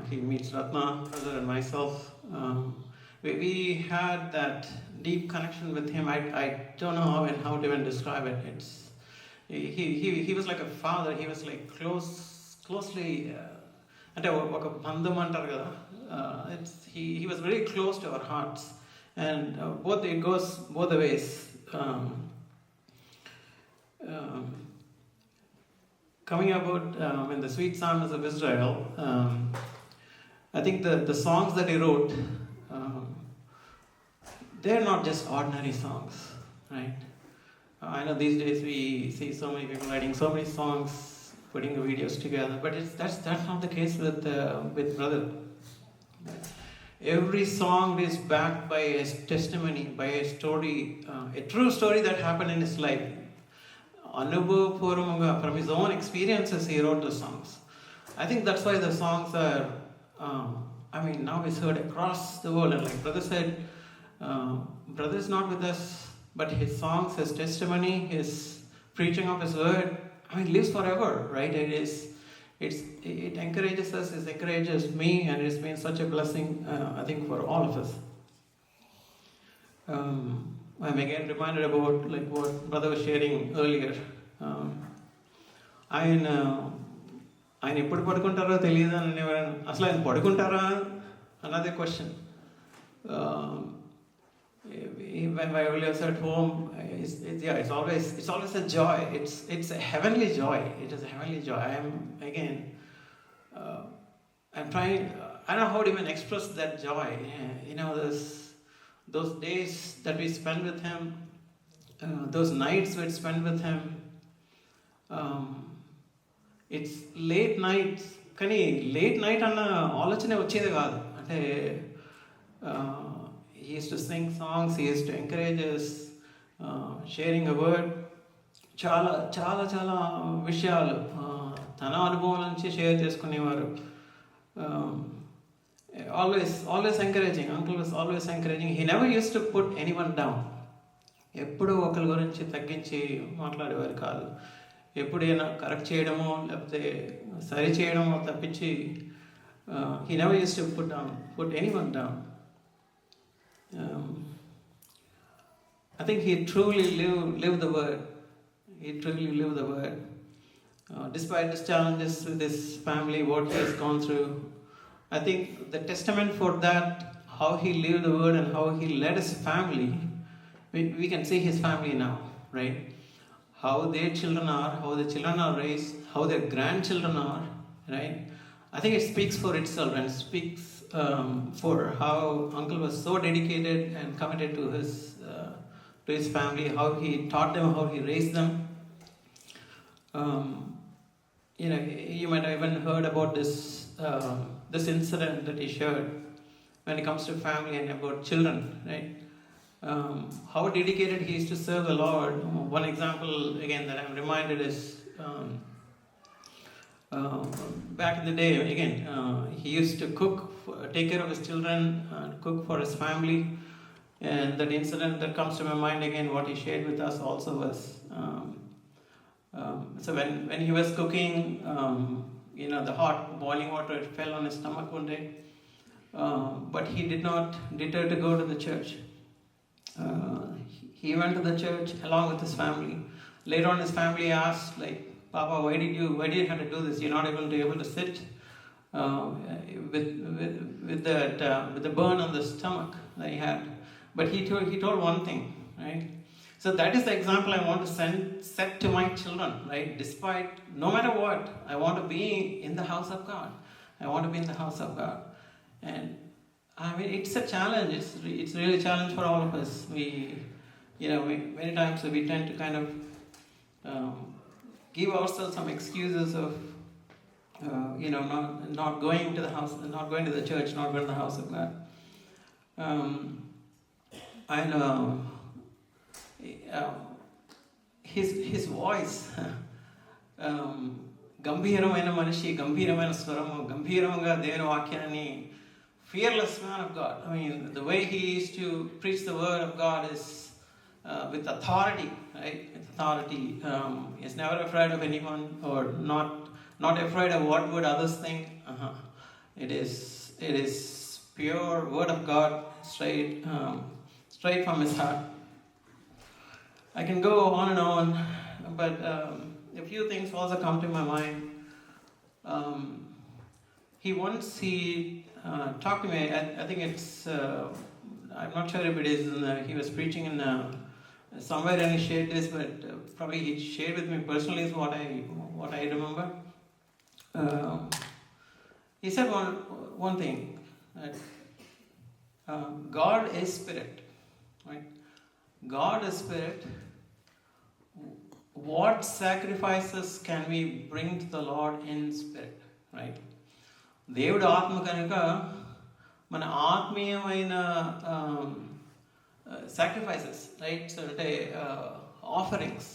he meets Ratna, brother, and myself. We had that deep connection with him. I don't know how to even describe it. He was like a father. He was like closely. అంటే ఒక బంధం అంటారు కదా. He was very close to our hearts, and it goes both the ways. Coming about in the Sweet Psalms of Israel, I think the songs that he wrote, they're not just ordinary songs, right? I know these days we see so many people writing so many songs, putting the videos together, but that's not the case with brother. Every song is backed by a testimony, by a story, a true story that happened in his life. Anubhavapurvamanga, from his own experiences, he wrote the songs. I think that's why the songs are, now it's heard across the world. And like brother said, brother is not with us, but his songs, his testimony, his preaching of his word, lives forever, right? It encourages us, it encourages me, and it's been such a blessing, I think, for all of us. I'm again reminded about like what brother was sharing earlier. ఆయన ఎప్పుడు పడుకుంటారో తెలియదు అని అసలు ఆయన పడుకుంటారా another question. When my elders at home, it's always a joy. It's a heavenly joy. It is a heavenly joy. I'm trying. I don't know how to even express that joy. Those days that we spend with him, those nights we spend with him. It's late nights. కానీ late night అన్న ఆలోచనే వచ్చేది కాదు. అంటే he used to sing songs, he used to encourage us, sharing a word. చాలా చాలా చాలా విషయాలు తన అనుభవం నుంచి షేర్ చేసుకునేవారు. Always encouraging. Uncle was always encouraging. He never used to put anyone down. ఎప్పుడు ఒకరి గురించి తగ్గించి మాట్లాడేవారు కాదు. ఎప్పుడైనా కరెక్ట్ చేయడమో లేకపోతే సరి చేయడమో తప్పించి he never used to put anyone down. I think he truly lived the word. He truly lived the word. Despite his challenges with his family, what he has gone through, I think the testament for that, how he lived the word and how he led his family, we can see his family now, right? How their children are, how the children are raised, how their grandchildren are, right? I think it speaks for itself and speaks for how uncle was so dedicated and committed to his family, how he taught them, how he raised them. You might have even heard about this incident that he shared when it comes to family and about children, right? How dedicated he is to serve the Lord. One example again that I'm reminded is back in the day, again, he used to take care of his children, cook for his family. And that incident that comes to my mind again, what he shared with us also was, so when he was cooking, the hot boiling water fell on his stomach one day, but he did not deter to go to the church. He went to the church along with his family. Later on, his family asked, like, Papa, why did you have to do this? You're not able to sit with the burn on the stomach that he had. But he told one thing, right? So that is the example I want to set to my children, right? Despite, no matter what, I want to be in the house of God. I want to be in the house of God. And it's a challenge. It's really a challenge for all of us. We many times we tend to kind of give ourselves some excuses of not going to the house, not going to the church, not going to the house of God. And his voice, గంభీరమైన మనిషి, గంభీరమైన స్వరము, గంభీరంగా దేవుని వాక్యాన్ని, fearless man of God. I mean, the way he used to preach the word of God is with authority, right? With authority. He's never afraid of anyone, or not afraid of what would others think. It is pure word of God, straight from his heart. I can go on and on, but a few things also come to my mind. He talked to me. I think it's. I'm not sure if it is. He was preaching in somewhere and he shared this, but probably he shared with me personally is what I remember. He said one thing, that God is spirit, right? God is spirit. What sacrifices can we bring to the Lord in spirit, right? దేవుడు ఆత్మ కనుక మన ఆత్మీయమైన sacrifices, right? So అంటే offerings,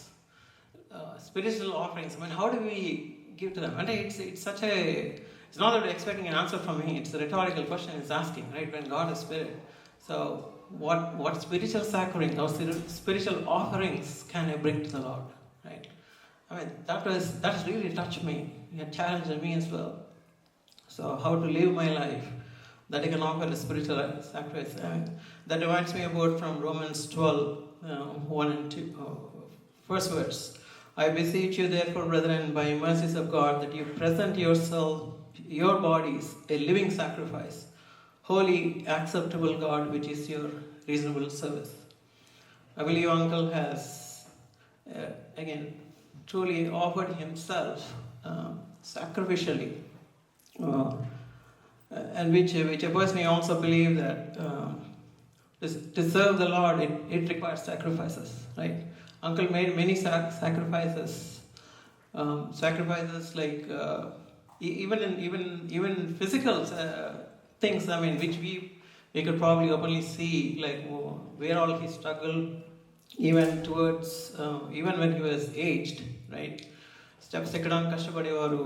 spiritual offerings. I mean, how do we give to them? And it's such a, it's not that we're expecting an answer from me. It's a rhetorical question it's asking, right? When God is spirit, so what spiritual sacrifice or spiritual offerings can I bring to the Lord, right? I mean, that has really touched me. It challenged me as well. So how to live my life that I can offer a spiritual sacrifice. That reminds me about from Romans 12, 1 and 2, first verse. I beseech you therefore, brethren, by mercies of God, that you present your bodies a living sacrifice, holy, acceptable God, which is your reasonable service. I believe Uncle has again truly offered himself sacrificially, and which I personally also believe that to serve the Lord it requires sacrifices, right? Uncle made many sacrifices, like even physical things. I mean, which we could probably openly see, like where all he struggled, even towards even when he was aged, right? Steps ekkadan kashtapadevaru,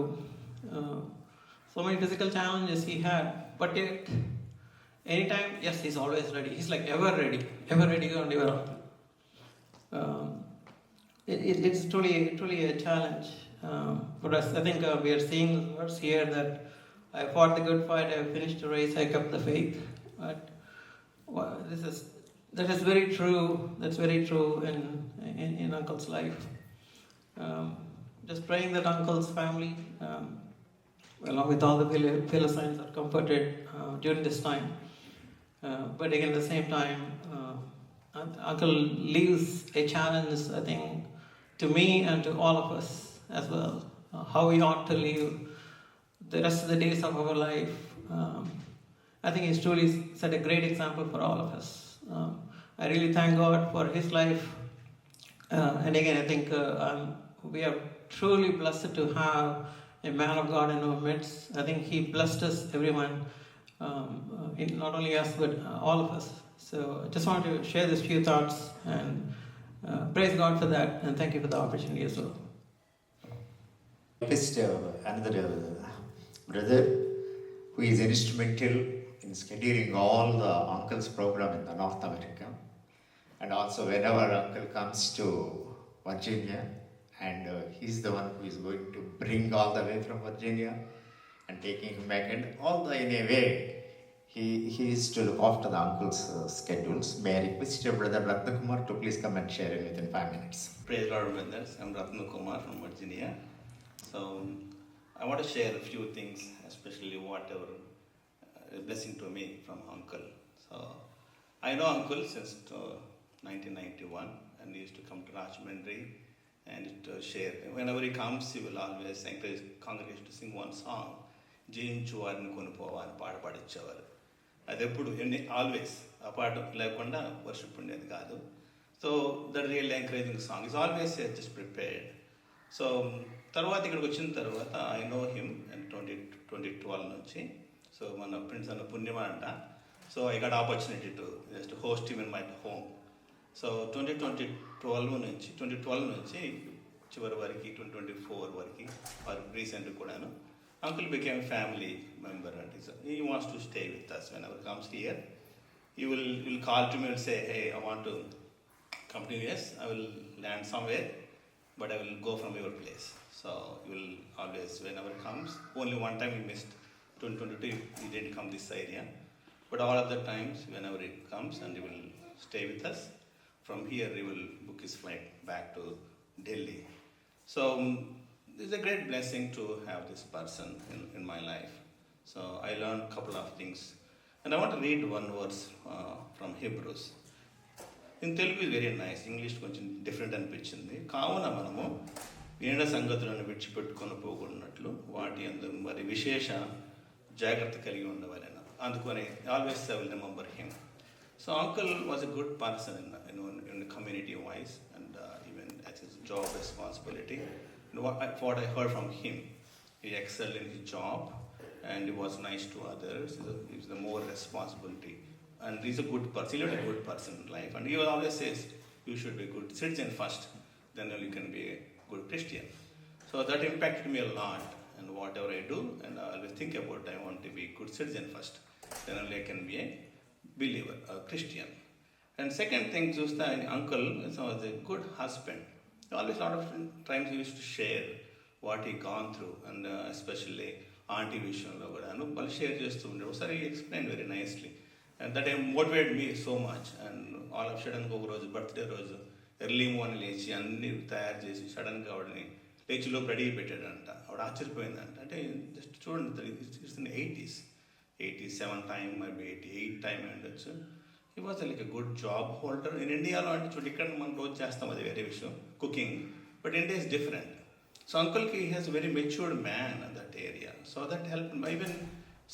so many physical challenges he had, but yet anytime, yes, he's always ready. He's like ever ready to deliver. It's truly a challenge for us. I think we are seeing the words here that I fought the good fight, I finished the race, I kept the faith. But that is very true. That's very true in Uncle's life. Just praying that Uncle's family, along with all the fellow saints, are comforted during this time. But again, at the same time, Uncle leaves a challenge, I think, to me and to all of us as well. How we ought to live the rest of the days of our life. I think he's truly set a great example for all of us. I really thank God for his life. And again, I think we are truly blessed to have a man of God in our midst. I think he blessed us, everyone, not only us, but all of us. So I just want to share these few thoughts and praise God for that, and thank you for the opportunity as well. Just another brother who is instrumental in scheduling all the Uncle's program in the North America, and also whenever Uncle comes to Virginia, and he's the one who is going to bring all the way from Virginia and taking him back, and all the, in a way, he is to look after the Uncle's schedules. May I request your brother Ratnakumar to please come and share it within 5 minutes. Praise Lord, brothers. I'm Ratnakumar from Virginia. So I want to share a few things, especially whatever a blessing to me from Uncle. So I know Uncle since 1991, and he used to come to Rajahmundry and to share. Whenever he comes, he will always encourage congregation to sing one song, జయించు వారిని కొనుపోవా అని పాట పాడించేవారు. అది ఎప్పుడు always ఆ పాట లేకుండా worship ఉండేది కాదు. So that real encouraging song is always just prepared. So తర్వాత ఇక్కడికి వచ్చిన తర్వాత ఐ నో హిమ్ 2012 నుంచి. సో మన ఫ్రెండ్స్ అన్న పుణ్యమా అంట. So I got opportunity to just host him in my home. So 2012 నుంచి చివరి వరకు 2024 వరకు రీసెంట్ కూడాను అంకుల్ బికేమ్ ఫ్యామిలీ మెంబర్ అంటే. So he wants to stay with us whenever comes here. He will call to me and say, hey, I want to come to US. I will land somewhere, but I will go from your place. So he will always, whenever comes, only one time he missed 2022, he didn't come this area. But all of the times, whenever he comes and he will stay with us, from here he will book his flight back to Delhi. So it's a great blessing to have this person in my life. So I learned a couple of things. And I want to read one verse from Hebrews. In Telugu is very nice, English కొంచెం different అనిపించింది. కావున మనము ఏడ సంగతులను విడిచిపెట్టుకొని పోకున్నట్లు వాటి అందు మరి విశేష జాగ్రత్త కలిగి ఉండవలెను. అందుకని always I will remember him. So uncle was a good person in community wise and even as his job responsibility. What I heard from him, he excelled in his job and he was nice to others. He's the more responsibility, and he's a good person. He's a good person in life, and he always says you should be a good citizen first, then only you can be a good Christian. So that impacted me a lot, and whatever I do, and I always think about I want to be a good citizen first, then only I can be a believer, a Christian. And second thing, Justa and uncle was a good husband. Always a lot of times he used to share what he gone through, and especially aunty విషయంలో కూడాను వాళ్ళు share చేస్తూ ఉండేవారు. ఒకసారి explain very nicely, and that motivate me so much. And all of సడన్గా ఒక రోజు birthday రోజు ఎర్లీ మార్నింగ్ లేచి అన్నీ తయారు చేసి సడన్గా ఆవిడని లేచిలో రెడీ పెట్టాడంట. ఆవిడ ఆశ్చర్యపోయిందంట. అంటే జస్ట్ చూడండి, it's in 87 time, maybe 88 time ఉండొచ్చు. He was like a good job holder. In ఇండియాలో అంటే చూడండి, ఇక్కడ మనం రోజు చేస్తాం, అది వేరే విషయం, cooking. But India is different. So uncle he has a very matured man in that area. So that helped him. Even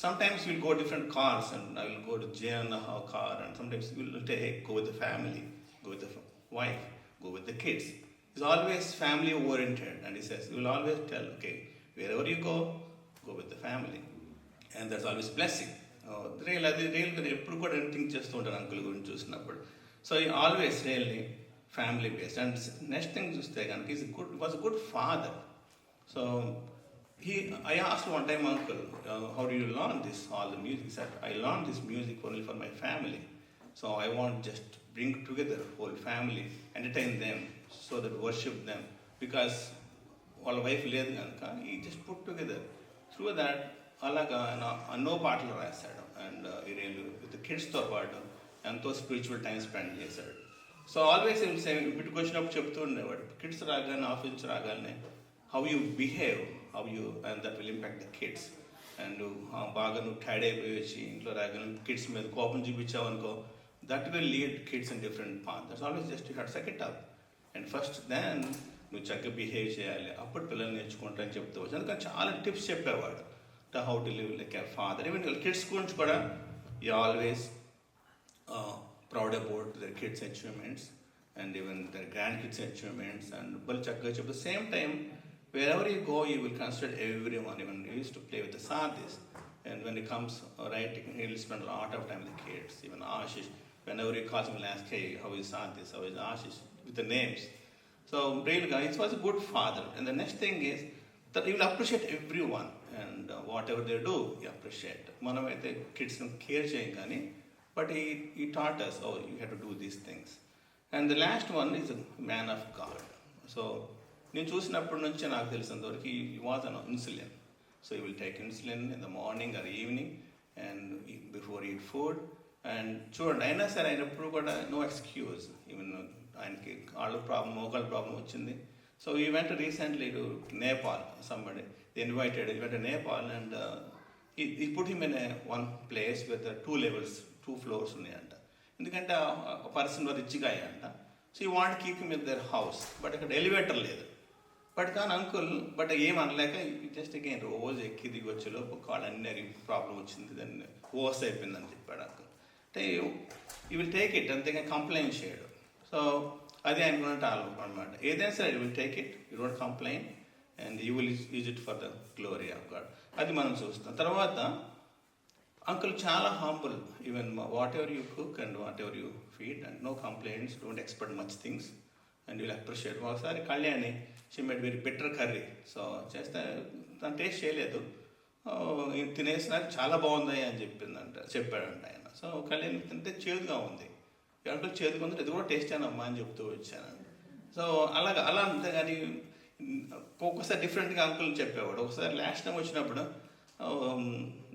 sometimes we'll go different cars, and I will go to Jay and our car, and sometimes we'll say, hey, go with the family, go with the wife, go with the kids. He's always family oriented, and he says, he will always tell, okay, wherever you go with the family. And there's always blessing. Real ఎప్పుడు కూడా think చేస్తూ ఉంటారు uncle గురించి చూసినప్పుడు. So he always really family based. And next thing చూస్తే కనుక he was a good father. So I asked one time uncle, how do you learn this, all the music? He said, I learned this music only for my family. So I want just bring together whole family, entertain them, so that worship them. Because వాళ్ళ wife లేదు కనుక he just put together. Through that అలాగా ఎన్నో పాటలు రాశాడు. And with కిడ్స్తో పాటు ఎంతో spiritual time spend చేశాడు. సో ఆల్వేస్ వీటికి వచ్చినప్పుడు చెప్తూ ఉండేవాడు, కిడ్స్ రాగానే, ఆఫీస్ నుంచి రాగానే, how you behave, how you, and that will impact the kids. And బాగా నువ్వు టైడ్ అయిపోయి వచ్చి ఇంట్లో రాగానే కిడ్స్ మీద కోపం చూపించావు అనుకో, that will lead kids in different path. That's always just you had set it up. And first then నువ్వు చక్కగా బిహేవ్ చేయాలి, అప్పుడు పిల్లలు నేర్చుకుంటారని చెప్తూ వచ్చి. అందుకని చాలా టిప్స్ చెప్పేవాడు, how to live like a father. Even kids గురించి కూడా you always proud about their kids' achievements and even their grandkids' achievements, and balchakka at the same time, wherever you go, you will consider everyone. Even we used to play with the sadhis, and when it comes writing, he will spend a lot of time with the kids. Even Ashish, whenever he calls him, he'll ask, hey, how is Sadhis, how is Ashish, with the names. So really, guys, was a good father. And the next thing is that he will appreciate everyone, and whatever they do, he appreciate. Manamaithe kids can care cheyagani, but he taught us, oh, you have to do these things. And the last one is a man of God. So నేను చూసినప్పటి నుంచి నాకు తెలిసినంతవరకు he was on insulin. So he will take insulin in the morning or evening and before eat food. And చూడండి, అయినా సరే ఆయన ఎప్పుడు కూడా నో ఎక్స్క్యూజ్. ఈవెన్ ఆయనకి కాళ్ళ ప్రాబ్లం, మోకాళ్ళ ప్రాబ్లం వచ్చింది. So he went recently to Nepal. Somebody they invited, he went to Nepal, and he put him in one place with 2 levels, 2 floors ఉన్నాయంట. ఎందుకంటే ఆ పర్సన్ రిచ్గా అయ్యంట. సో ఈ want keep him in their house, but ఇక్కడ elevator లేదు. But కానీ uncle but ఏం అనలేక జస్ట్ అగైన్ రోజు ఎక్కి దిగి వచ్చేలోపు కాళ్ళు అన్ని ప్రాబ్లం వచ్చింది, దాన్ని ఓవర్స్ అయిపోయిందని చెప్పాడు అంకుల్. అంటే యూ విల్ టేక్ ఇట్, అంతేగా కంప్లైంట్ చేయడు. సో అది ఆయనకున్న ఆలోచన అనమాట. ఏదైనా సరే you will take it, you don't complaint and you will use it for the glory of God. అది మనం చూస్తాం. తర్వాత అంకుల్ చాలా humble, even whatever you cook and whatever you feed and no complaints, don't expect much things and you will appreciate. ఒకసారి Kalyani she made very better curry, so చేస్తే తను taste చేయలేదు, తినేసిన చాలా బాగుంది అని చెప్పాడంట ఆయన. సో కళ్యాణ్ తింటే చేదుగా ఉంది, అంకుల్ చేదుగా ఉంది, ఇది కూడా టేస్ట్ అయినమ్మా అని చెప్తూ వచ్చాను. సో అలా అంతే. కానీ ఒక్కొక్కసారి డిఫరెంట్గా అంకుల్ చెప్పేవాడు. ఒకసారి లాస్ట్ టైం వచ్చినప్పుడు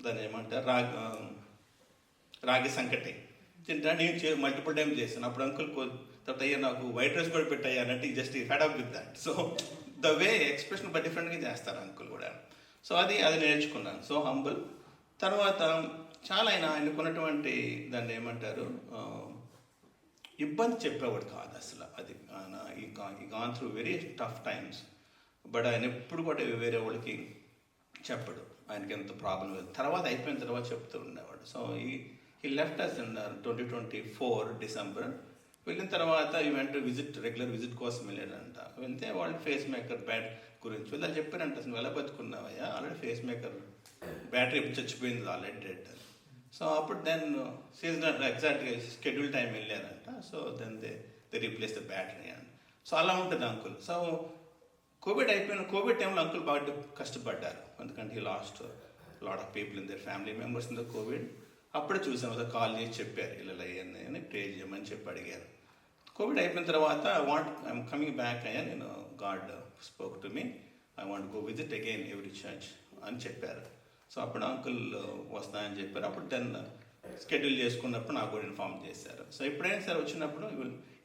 దాన్ని ఏమంటారు రాగి సంకటి తింటా, నేను మల్టిపుల్ టైం చేశాను. అప్పుడు అంకుల్ తర్వాత అయ్యా నాకు వైట్ రైస్ కూడా పెట్టాయి అన్నట్టు just fed up with that. So the way expression but డిఫరెంట్గా చేస్తారు అంకుల్ కూడా. సో అది నేర్చుకున్నాను. So humble. తర్వాత చాలా ఆయనకున్నటువంటి దాన్ని ఏమంటారు ఇబ్బంది చెప్పేవాడు కాదు అసలు. అది ఆయన ఈ gone through very tough times, but ఆయన ఎప్పుడు కూడా వేరే వాళ్ళకి చెప్పడు ఆయనకి ఎంత ప్రాబ్లం లేదు. తర్వాత అయిపోయిన తర్వాత చెప్తూ ఉండేవాడు. సో ఈ లెఫ్ట్ అస్ ఇన్ 2024 డిసెంబర్. వెళ్ళిన తర్వాత ఈవెంట్ రెగ్యులర్ విజిట్ కోసం వెళ్ళాడంట. వెళ్తే వాళ్ళు ఫేస్ మేకర్ బ్యాట్ గురించి వాళ్ళు చెప్పారంట, అసలు ఎలా బతుకున్నావయ్యా, ఆల్రెడీ ఫేస్ మేకర్ బ్యాటరీ ఎప్పుడు చచ్చిపోయింది ఆల్రెడీ డెడ్. సో అప్పుడు దెన్ సీజనల్ ఎగ్జాక్ట్గా షెడ్యూల్ టైం వెళ్ళారంట. So then they replace the battery and so అలా ఉంటుంది అంకుల్. సో కోవిడ్ టైంలో అంకుల్ బాగా కష్టపడ్డారు, ఎందుకంటే he lost lot of people in their family members in the Covid. అప్పుడే చూసాం, అసలు కాల్ చేసి చెప్పారు ఇలా అయ్యాన్ని అని, ప్రే చేయమని చెప్పి అడిగారు. కోవిడ్ అయిపోయిన తర్వాత ఐఎమ్ కమింగ్ బ్యాక్ అయ్యా, నేను God spoke to me, I want go visit again every church అని చెప్పారు. సో అప్పుడు అంకుల్ వస్తానని చెప్పారు. అప్పుడు దెన్ షెడ్యూల్ చేసుకున్నప్పుడు నాకు కూడా ఇన్ఫార్మ్ చేశారు. సో ఎప్పుడైనా సరే వచ్చినప్పుడు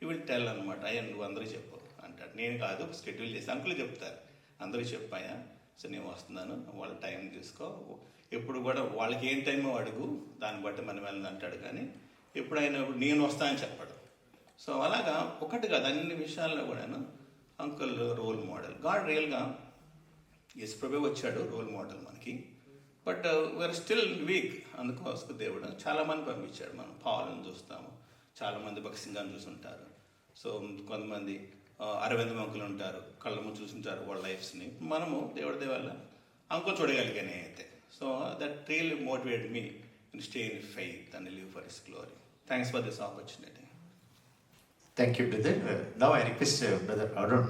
యూ విల్ టెల్ అనమాట, అయ్యా నువ్వు అందరికీ చెప్పు అంటాడు. నేను కాదు, షెడ్యూల్ చేసి అంకుల్ చెప్తారు, అందరికీ చెప్పాయా, సో నేను వస్తున్నాను, వాళ్ళ టైం తీసుకో, ఎప్పుడు కూడా వాళ్ళకి ఏం టైమో అడుగు, దాన్ని బట్టి మనం వెళ్ళని అంటాడు. కానీ ఎప్పుడైనా నేను వస్తానని చెప్పాడు. సో అలాగా ఒకటి కాదు, అన్ని విషయాల్లో కూడాను అంకుల్ రోల్ మోడల్. గాడ్ రియల్గా యేసుప్రభువే వచ్చాడు రోల్ మోడల్ మనకి, బట్ వీఆర్ స్టిల్ వీక్. అందుకోసం దేవుడు చాలామంది పంపించాడు. మనం పావులను చూస్తాము, చాలామంది భక్సింగాన్ని చూసుంటారు. సో కొంతమంది అరవింద్ అంకులు ఉంటారు, కళ్ళ ముందు చూసుంటారు వాళ్ళ లైఫ్స్ని. మనము దేవుడి వల్ల అంకుల్ చూడగలిగానే అయితే. So that really motivated me to stay in faith and live for his glory. Thanks for this opportunity. Thank you, brother. Now I request brother Arun.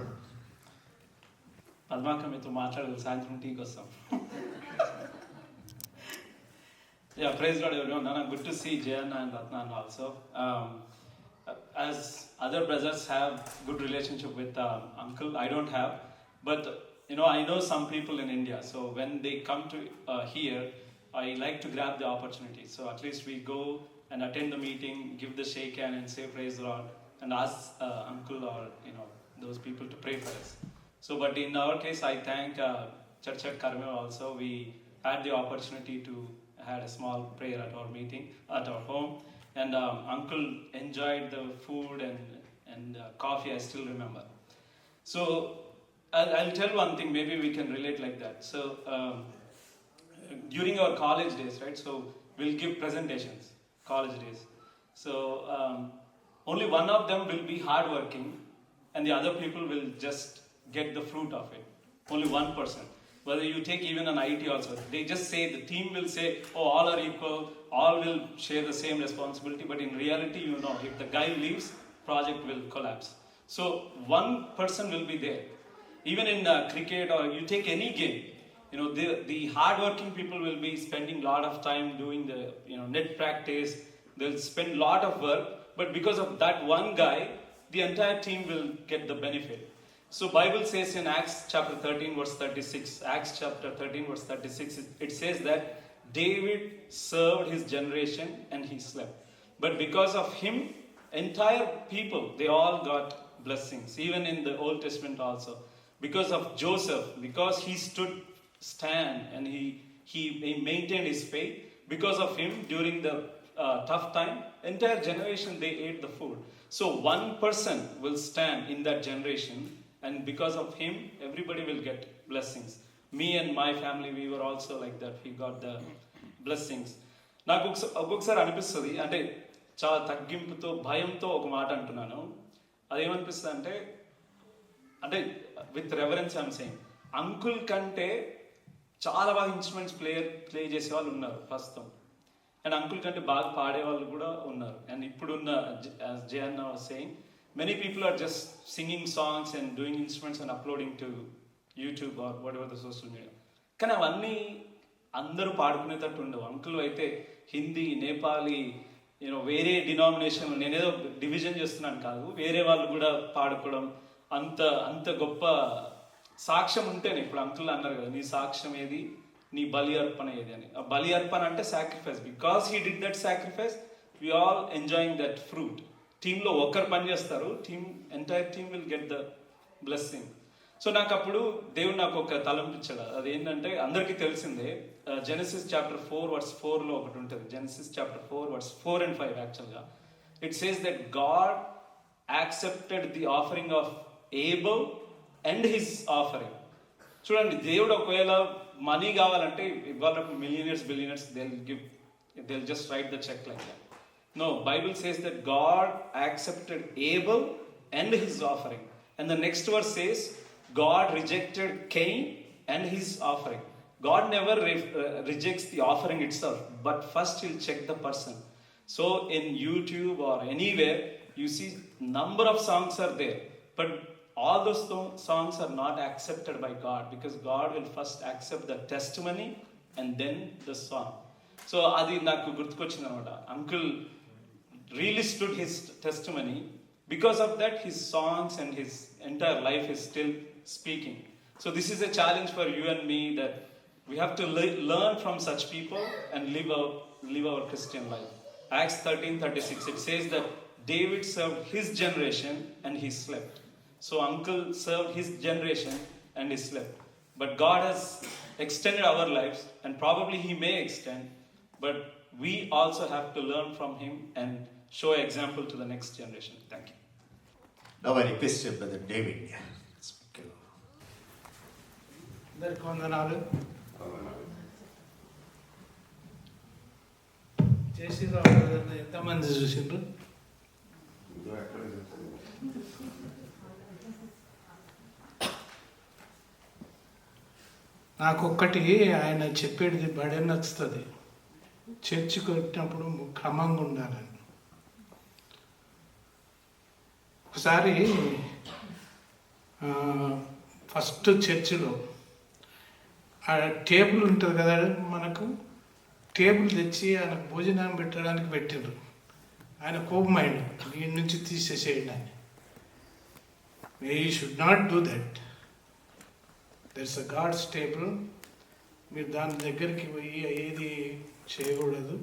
పద్మాక మీతో మాట్లాడాలి, సాయంత్రం టీకి వస్తాం. Yeah, praise God everyone. Nana, good to see Jayanna and Ratna also. As other brothers have good relationship with uncle, I don't have, but I know some people in India. So when they come to here, I like to grab the opportunity. So at least we go and attend the meeting, give the shake hand and say praise the Lord, and ask uncle or those people to pray for us. So, but in our case, I thank Church at Karmel also. We had the opportunity to had a small prayer at our meeting at our home, and uncle enjoyed the food and coffee. I still remember. So I'll tell one thing, maybe we can relate like that. So during our college days, right, so we'll give presentations, college days. So only one of them will be hardworking and the other people will just get the fruit of it. Only one person. Whether you take even an IT also, they just say, the team will say, oh, all are equal, all will share the same responsibility, but in reality, if the guy leaves, project will collapse. So one person will be there. Even in cricket or you take any game, the hardworking people will be spending a lot of time doing the net practice. They'll spend a lot of work, but because of that one guy, the entire team will get the benefit. So Bible says in Acts chapter 13 verse 36, Acts chapter 13 verse 36, it says that David served his generation and he slept. But because of him, entire people, they all got blessings. Even in the Old Testament also. Because of Joseph, because he stood stand and he maintained his faith. Because of him, during the tough time, entire generation, they ate the food. So one person will stand in that generation, and because of him, everybody will get blessings. Me and my family, we were also like that. We got the blessings. నాకు ఒక్కొక్కసారి అనిపిస్తుంది, అంటే చాలా తగ్గింపుతో భయంతో ఒక మాట అంటున్నాను. అదేమనిపిస్తుంది అంటే with reverence I'm saying, uncle కంటే చాలా బాగా ఇన్స్ట్రుమెంట్స్ ప్లే చేసే వాళ్ళు ఉన్నారు ప్రస్తుతం, అండ్ అంకుల్ కంటే బాగా పాడే వాళ్ళు కూడా ఉన్నారు. అండ్ ఇప్పుడున్న Jayanna was saying, many people are just singing songs and doing instruments and uploading to YouTube or whatever the social media. కానీ అవన్నీ అందరూ పాడుకునేటట్టు ఉండవు. అంకుల్ అయితే హిందీ, నేపాలీ, వేరే డినామినేషన్, నేనేదో డివిజన్ చేస్తున్నాను కాదు, వేరే వాళ్ళు కూడా పాడుకోవడం, అంత గొప్ప సాక్ష్యం ఉంటేనే. ఇప్పుడు అంకుల్ అన్నారు కదా, నీ సాక్ష్యం ఏది, నీ బలి అర్పణ ఏది అని. ఆ బలి అర్పణ అంటే sacrifice. Because he did that sacrifice, we all enjoying that fruit. టీంలో ఒకరు పని చేస్తారు, entire team will get the blessing. So నాకు అప్పుడు దేవుడు నాకు ఒక తలంపించాడు. అదేంటంటే అందరికీ తెలిసిందే, జెనసిస్ చాప్టర్ 4:4 ఒకటి ఉంటుంది. జెనసిస్ చాప్టర్ 4:4 and 5 యాక్చువల్గా it says that God accepted the offering of able and his offering. చూడండి, దేవుడు ఒకవేళ మనీ కావాలంటే ఇవాళ millionaires, billionaires, they'll just write the check like that. No, Bible says that God accepted Abel and his offering. And the next verse says, God rejected Cain and his offering. God never rejects the offering itself, but first he'll check the person. So in YouTube or anywhere, you see number of songs are there, but all those songs are not accepted by God, because God will first accept the testimony and then the song. So adi naku gurtukochindi anamata. Uncle really stood his testimony. Because of that, his songs and his entire life is still speaking. So this is a challenge for you and me, that we have to learn from such people and live our Christian life. Acts 13:36, it says that David served his generation and he slept. So uncle served his generation and he slept. But God has extended our lives, and probably he may extend, but we also have to learn from him and show example to the next generation. Thank you. Now I request Brother David. అందరికి వందనాలు. జయశ్రీరావు గారిని ఎంతమంది చూసిండ్రు? నాకొక్కటి ఆయన చెప్పేది బడే నచ్చుతుంది. చర్చికి వచ్చినప్పుడు క్రమంగా ఉండాలని. ఒకసారి ఫస్ట్ చర్చిలో ఆ టేబుల్ ఉంటుంది కదా, మనకు టేబుల్ తెచ్చి ఆయన భోజనం పెట్టడానికి పెట్టిండ్రు. ఆయన కోపమైండు, దీని నుంచి తీసేసేయండి అని. You should not do that. That's a God's table. మీరు దాని దగ్గరికి పోయి ఏది చేయకూడదు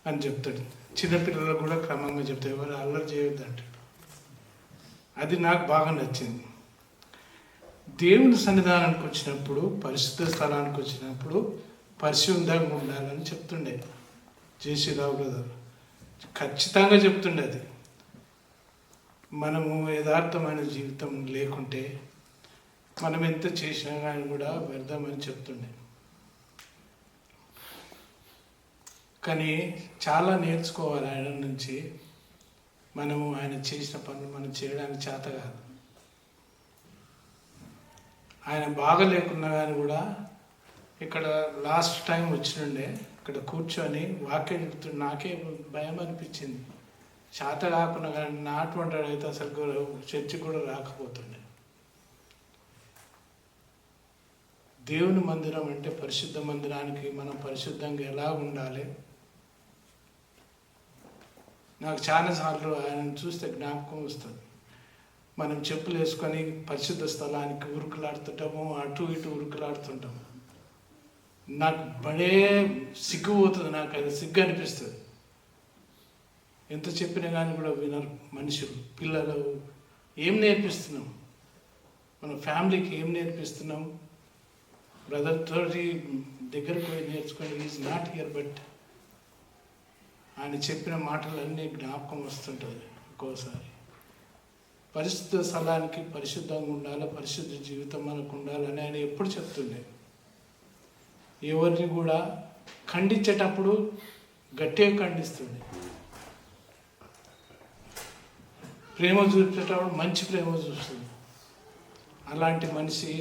అని చెప్తాడు. చిన్నపిల్లలకు కూడా క్రమంగా చెప్తాడు, ఎవరు అల్లరి చేయొద్దు అంటాడు. అది నాకు బాగా నచ్చింది. దేవుని సన్నిధానానికి వచ్చినప్పుడు, పరిశుద్ధ స్థలానికి వచ్చినప్పుడు పరిశుద్ధంగా ఉండాలని చెప్తుండే జయశ్రీరావు గారు. ఖచ్చితంగా చెప్తుండే అది. మనము యథార్థమైన జీవితం లేకుంటే మనం ఎంత చేసినా కానీ కూడా వ్యర్థమని చెప్తుండే. కానీ చాలా నేర్చుకోవాలి ఆయన నుంచి. మనము ఆయన చేసిన పనులు మనం చేయడానికి చేత కాదు. ఆయన బాగా లేకున్నా కానీ కూడా ఇక్కడ లాస్ట్ టైం వచ్చినుండే ఇక్కడ కూర్చొని వాక్యం చెప్తుండే. నాకే భయం అనిపించింది. చేత కాకుండా కానీ నాటువంటి అయితే అసలు చర్చి కూడా రాకపోతుండే. దేవుని మందిరం అంటే పరిశుద్ధ మందిరానికి మనం పరిశుద్ధంగా ఎలా ఉండాలి. నాకు చాలాసార్లు ఆయన చూస్తే జ్ఞాపకం వస్తుంది. మనం చెప్పులు వేసుకొని పరిశుద్ధ స్థలానికి ఉరుకులాడుతుంటాము, అటు ఇటు ఉరుకులాడుతుంటాము. నాకు బడే సిగ్గు పోతుంది. నాకు అది సిగ్గు అనిపిస్తుంది. ఎంత చెప్పినా కానీ కూడా వినరు మనుషులు. పిల్లలు ఏం నేర్పిస్తున్నాం, మన ఫ్యామిలీకి ఏం నేర్పిస్తున్నాం? బ్రదర్ తోటి దగ్గరకు పోయి నేర్చుకొని ఈజ్ నాట్ హియర్, బట్ ఆయన చెప్పిన మాటలన్నీ జ్ఞాపకం వస్తుంటుంది. ఒక్కోసారి పరిశుద్ధ స్థలానికి పరిశుద్ధంగా ఉండాలి, పరిశుద్ధ జీవితం మనకు ఉండాలని ఆయన ఎప్పుడు చెప్తుండే. ఎవరిని కూడా ఖండించేటప్పుడు గట్టిగా ఖండిస్తుండే. ప్రేమ చూపించేటప్పుడు మంచి ప్రేమ చూస్తుంది. అలాంటి మనిషి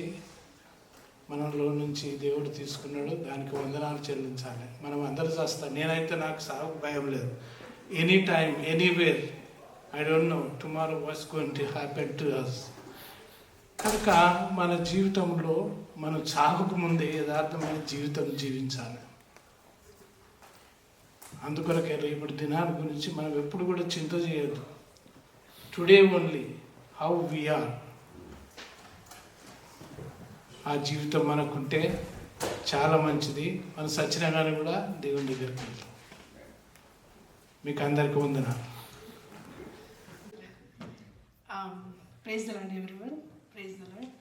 మనలో నుంచి దేవుడు తీసుకున్నాడు, దానికి వందనాలు చెల్లించాలి. మనం అందరూ చేస్తాం. నేనైతే నాకు సాగు భయం లేదు. Any time anywhere, I don't know tomorrow what's going to happen to us. కనుక మన జీవితంలో మనం చావుకు ముందే యథార్థమైన జీవితం జీవించాలి. అందుకొరకే రేపటి దినాన్ని గురించి మనం ఎప్పుడు కూడా చింత చేయొద్దు. టుడే ఓన్లీ హౌ వీఆర్, ఆ జీవితం మనకుంటే చాలా మంచిది. మనం సచ్చినా కానీ కూడా దేవుని దగ్గరికి వెళ్తాం. మీకు అందరికీ వందనాలు. Praise the Lord everyone, praise the Lord.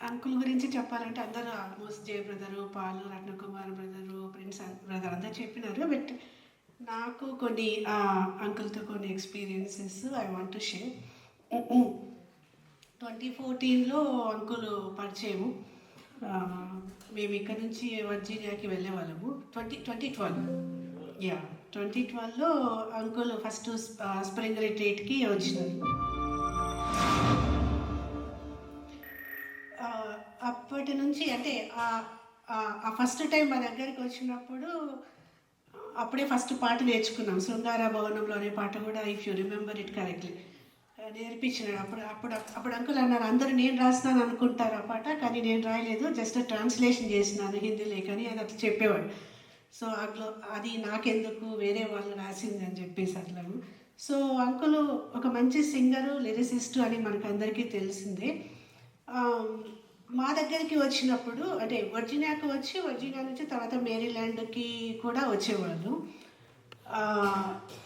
Uncle గురించి చెప్పాలంటే అందరూ ఆల్మోస్ట్ జయ బ్రదరు, పాలు, రత్నకుమార్ బ్రదరు, ప్రిన్స్ బ్రదర్ అందరూ చెప్పినారు. బట్ నాకు కొన్ని అంకుల్తో కొన్ని experiences I want to share. 2014లో అంకుల్ పరిచయము. మేము ఇక్కడ నుంచి వర్జీనియాకి వెళ్ళే వాళ్ళము. 2012లో అంకుల్ ఫస్ట్ స్ప్రింగ్ రిట్రీట్కి వచ్చినారు. అప్పటి నుంచి అంటే ఆ ఫస్ట్ టైం మా దగ్గరికి వచ్చినప్పుడు అప్పుడే ఫస్ట్ పాట నేర్చుకున్నాం. శృంగార భవనంలో అనే పాట కూడా, if you remember it correctly, నేర్పించినాడు. అప్పుడు అంకుల్ అన్నారు, అందరూ నేను రాస్తాను అనుకుంటారు ఆ పాట, కానీ నేను రాయలేదు, జస్ట్ ట్రాన్స్లేషన్ చేసినాను హిందీలో, కానీ అది అట్లా చెప్పేవాడు. సో అది నాకెందుకు, వేరే వాళ్ళు రాసింది అని చెప్పేసి అట్లాను. సో అంకుల్ ఒక మంచి సింగరు, లిరిసిస్టు అని మనకు అందరికీ తెలిసిందే. మా దగ్గరికి వచ్చినప్పుడు అంటే వర్జీనియాకి వచ్చి, వర్జీనియా నుంచి తర్వాత మేరీల్యాండ్కి కూడా వచ్చేవాళ్ళు.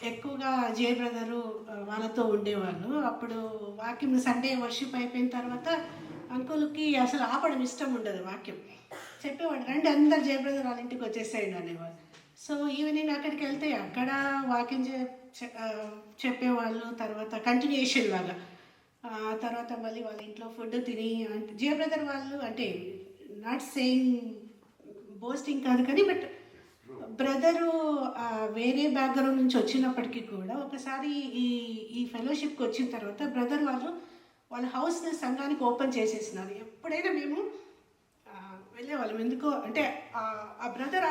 ఎక్కువగా జయ బ్రదరు వాళ్ళతో ఉండేవాళ్ళు. అప్పుడు వాక్యం సండే వర్షిప్ అయిపోయిన తర్వాత అంకుల్కి అసలు ఆపడం ఇష్టం ఉండదు. వాక్యం చెప్పేవాడు, రండి అందరు జయ బ్రదర్ వాళ్ళ ఇంటికి వచ్చేసేయండి అనేవాళ్ళు. సో ఈవినింగ్ అక్కడికి వెళ్తే అక్కడ వాక్యం చెప్పేవాళ్ళు. తర్వాత కంటిన్యూషన్ లాగా తర్వాత మళ్ళీ వాళ్ళ ఇంట్లో ఫుడ్ తిని, అంటే జయ బ్రదర్ వాళ్ళు అంటే నాట్ సేయింగ్ బోస్టింగ్ కాదు కానీ, బట్ బ్రదరు వేరే బ్యాక్గ్రౌండ్ నుంచి వచ్చినప్పటికీ కూడా ఒకసారి ఈ ఫెలోషిప్కి వచ్చిన తర్వాత బ్రదర్ వాళ్ళ హౌస్ని సంఘానికి ఓపెన్ చేసేసినారు. ఎప్పుడైనా మేము వెళ్ళేవాళ్ళం. ఎందుకో అంటే ఆ బ్రదర్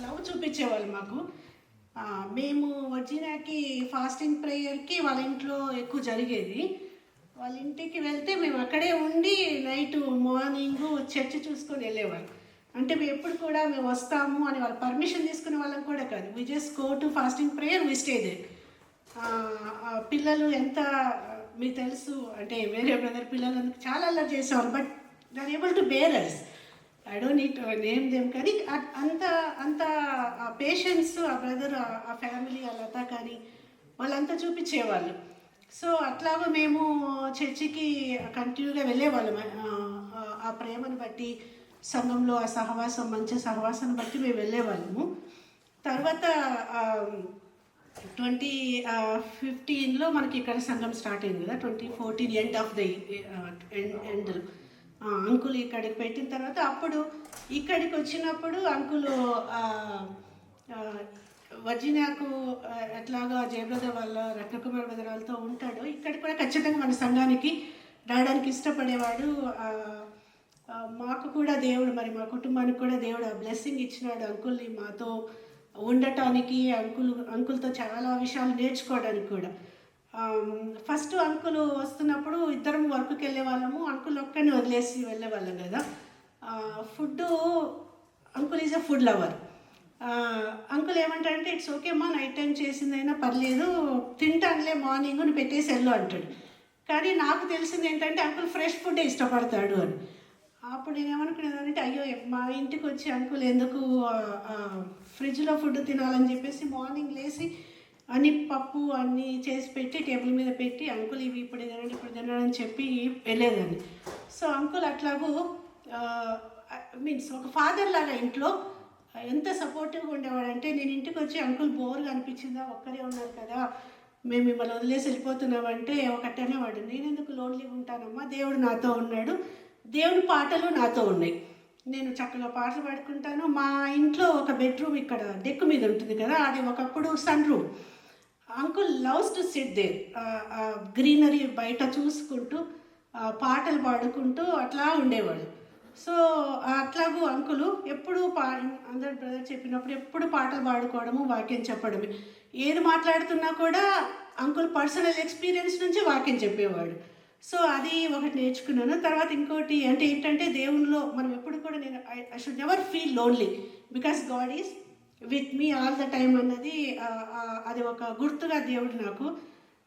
లవ్ చూపించేవాళ్ళు మాకు. మేము వర్జీనియాకి ఫాస్టింగ్ ప్రేయర్కి వాళ్ళ ఇంట్లో ఎక్కువ జరిగేది. వాళ్ళ ఇంటికి వెళ్తే మేము అక్కడే ఉండి నైట్ మార్నింగ్ చర్చ్ చూసుకొని వెళ్ళేవాళ్ళం. అంటే మేము ఎప్పుడు కూడా మేము వస్తాము అని వాళ్ళు పర్మిషన్ తీసుకునే వాళ్ళం కూడా కాదు. We just go to fasting prayer, we stay there. పిల్లలు ఎంత మీకు తెలుసు అంటే వేరే బ్రదర్ పిల్లలు చాలా అల్లరి చేసేవారు. But they are able to bear us. I don't need to name them, కానీ అంత పేషెన్స్ ఆ బ్రదర్, ఆ ఫ్యామిలీ, ఆ లత కానీ వాళ్ళంతా చూపించేవాళ్ళు. సో అట్లాగా మేము చర్చికి కంటిన్యూగా వెళ్ళేవాళ్ళం. ఆ ప్రేమను బట్టి, సంఘంలో ఆ సహవాసం, మంచి సహవాసాన్ని బట్టి మేము వెళ్ళేవాళ్ళము. తర్వాత 2015లో మనకి ఇక్కడ సంఘం స్టార్ట్ అయింది కదా, 2014 ఎండ్ ఆఫ్ ద ఎండ్లో అంకుల్ ఇక్కడికి పెట్టిన తర్వాత, అప్పుడు ఇక్కడికి వచ్చినప్పుడు అంకులు వర్జీనియాకు ఎట్లాగా జయబ్రదర్ వాళ్ళ రత్నకుమార్ బ్రదర్ వాళ్ళతో ఉంటాడు, ఇక్కడికి కూడా ఖచ్చితంగా మన సంఘానికి రావడానికి ఇష్టపడేవాడు. మాకు కూడా దేవుడు, మరి మా కుటుంబానికి కూడా దేవుడు ఆ బ్లెస్సింగ్ ఇచ్చినాడు అంకుల్ని మాతో ఉండటానికి, అంకుల్తో చాలా విషయాలు నేర్చుకోవడానికి కూడా. ఫస్ట్ అంకుల్ వస్తున్నప్పుడు ఇద్దరం వర్క్కి వెళ్ళే వాళ్ళము. అంకుల్ ఒక్కడిని వదిలేసి వెళ్ళేవాళ్ళం కదా. Food, uncle is a food lover. Uncle ఏమంటాడంటే, ఇట్స్ ఓకే అమ్మా, నైట్ టైం చేసిందైనా పర్లేదు, తింటానులే, మార్నింగ్ నువ్వు పెట్టేసి వెళ్ళు అంటాడు. కానీ నాకు తెలిసింది ఏంటంటే అంకుల్ ఫ్రెష్ ఫుడ్డే ఇష్టపడతాడు అని. అప్పుడు నేను ఏమనుకునేదానంటే, అయ్యో మా ఇంటికి వచ్చి అంకుల్ ఎందుకు ఫ్రిడ్జ్లో ఫుడ్ తినాలని చెప్పేసి మార్నింగ్ లేచి అన్ని పప్పు అన్నీ చేసి పెట్టి టేబుల్ మీద పెట్టి, అంకుల్ ఇవి ఇప్పుడు తినండి ఇప్పుడు తినండి అని చెప్పి వెళ్ళేదాన్ని. సో అంకుల్ అట్లాగూ మీన్స్ ఒక ఫాదర్ లాగా ఇంట్లో ఎంత సపోర్టివ్గా ఉండేవాడంటే, నేను ఇంటికి వచ్చి అంకుల్ బోర్గా అనిపించిందా, ఒక్కరే ఉన్నారు కదా, మేము మిమ్మల్ని వదిలేసి వెళ్ళిపోతున్నామంటే ఒకటనేవాడు, నేను ఎందుకు లోన్లీగా ఉంటానమ్మా, దేవుడు నాతో ఉన్నాడు, దేవుడి పాటలు నాతో ఉన్నాయి, నేను చక్కగా పాటలు పాడుకుంటాను. మా ఇంట్లో ఒక బెడ్రూమ్ ఇక్కడ డెక్ మీద ఉంటుంది కదా, అది ఒకప్పుడు sun room. Uncle loves to sit there, greenery బయట చూసుకుంటూ పాటలు పాడుకుంటూ అట్లా ఉండేవాళ్ళు. సో అట్లాగూ అంకులు ఎప్పుడు అందరు బ్రదర్ చెప్పినప్పుడు ఎప్పుడు పాటలు పాడుకోవడము, వాక్యం చెప్పడమే. ఏది మాట్లాడుతున్నా కూడా అంకుల్ పర్సనల్ ఎక్స్పీరియన్స్ నుంచి వాక్యం చెప్పేవాడు. సో అది ఒకటి నేర్చుకున్నాను. తర్వాత ఇంకోటి అంటే ఏంటంటే దేవునిలో మనం ఎప్పుడు కూడా నేను I should never feel lonely because God is with me all the time అన్నది అది ఒక గుర్తుగా దేవుడు నాకు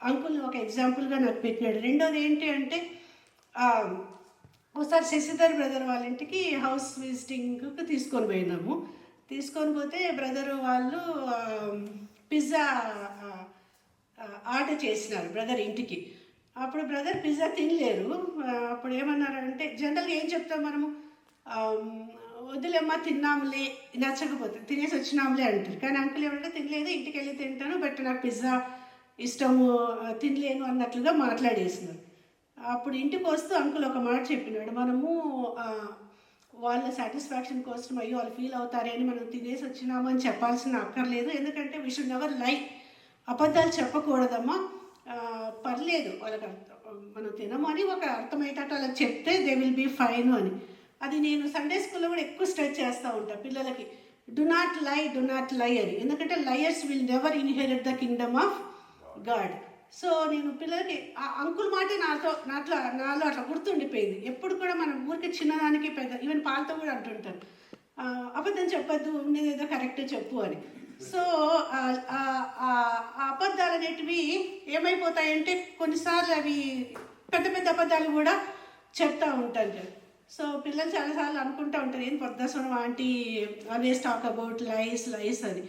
అంకుల్ని ఒక ఎగ్జాంపుల్గా నాకు పెట్టినాడు. రెండోది ఏంటి అంటే ఒకసారి శశిధర్ బ్రదర్ వాళ్ళ ఇంటికి హౌస్ విజిటింగ్కి తీసుకొని పోయినాము. తీసుకొని పోతే బ్రదర్ వాళ్ళు పిజ్జా ఆర్డర్ చేసినారు బ్రదర్ ఇంటికి. అప్పుడు బ్రదర్ పిజ్జా తినలేరు. అప్పుడు ఏమన్నారంటే జనరల్గా ఏం చెప్తాం మనము, వద్దులేమ్మా తిన్నాంలే, నచ్చకపోతే తినేసి వచ్చినాంలే అంటారు. కానీ అంకుల్ ఏమంటే తినలేదు, ఇంటికి వెళ్ళి తింటాను, బట్ నాకు పిజ్జా ఇష్టము, తినలేను అన్నట్లుగా మాట్లాడేసినారు. అప్పుడు ఇంటికి వస్తూ అంకుల్ ఒక మాట చెప్పినాడు, మనము వాళ్ళ సాటిస్ఫాక్షన్ కోసం అయ్యో వాళ్ళు ఫీల్ అవుతారే అని మనం తినేసి వచ్చినాము అని చెప్పాల్సిన అక్కర్లేదు. ఎందుకంటే వీ షుడ్ నెవర్ లై, అబద్ధాలు చెప్పకూడదమ్మా. పర్లేదు వాళ్ళకి మనం తినము అని ఒక అర్థమయ్యేటట్టు వాళ్ళకి చెప్తే దే విల్ బీ ఫైన్ అని. అది నేను సండే స్కూల్లో కూడా ఎక్కువ స్ట్రెచ్ చేస్తూ ఉంటాను పిల్లలకి, డు నాట్ లై అని. ఎందుకంటే liars will never inherit the kingdom of God. So నేను పిల్లలకి ఆ అంకుల్ మాట నాలో అట్లా గుర్తుండిపోయింది. ఎప్పుడు కూడా మనం ఊరికి చిన్నదానికి పెద్ద, ఈవెన్ పాలతో కూడా అంటుంటాను, అబద్ధం చెప్పద్దు, ఉండేది ఏదో కరెక్ట్ చెప్పు అని. సో ఆ అబద్ధాలు అనేటివి ఏమైపోతాయంటే కొన్నిసార్లు అవి పెద్ద పెద్ద అబద్ధాలు కూడా చెప్తూ ఉంటాను కదా. సో పిల్లలు చాలాసార్లు అనుకుంటూ ఉంటారు, ఏం పొద్దుసనం ఆంటీ ఆల్వేస్ టాక్ అబౌట్ లైస్ అని.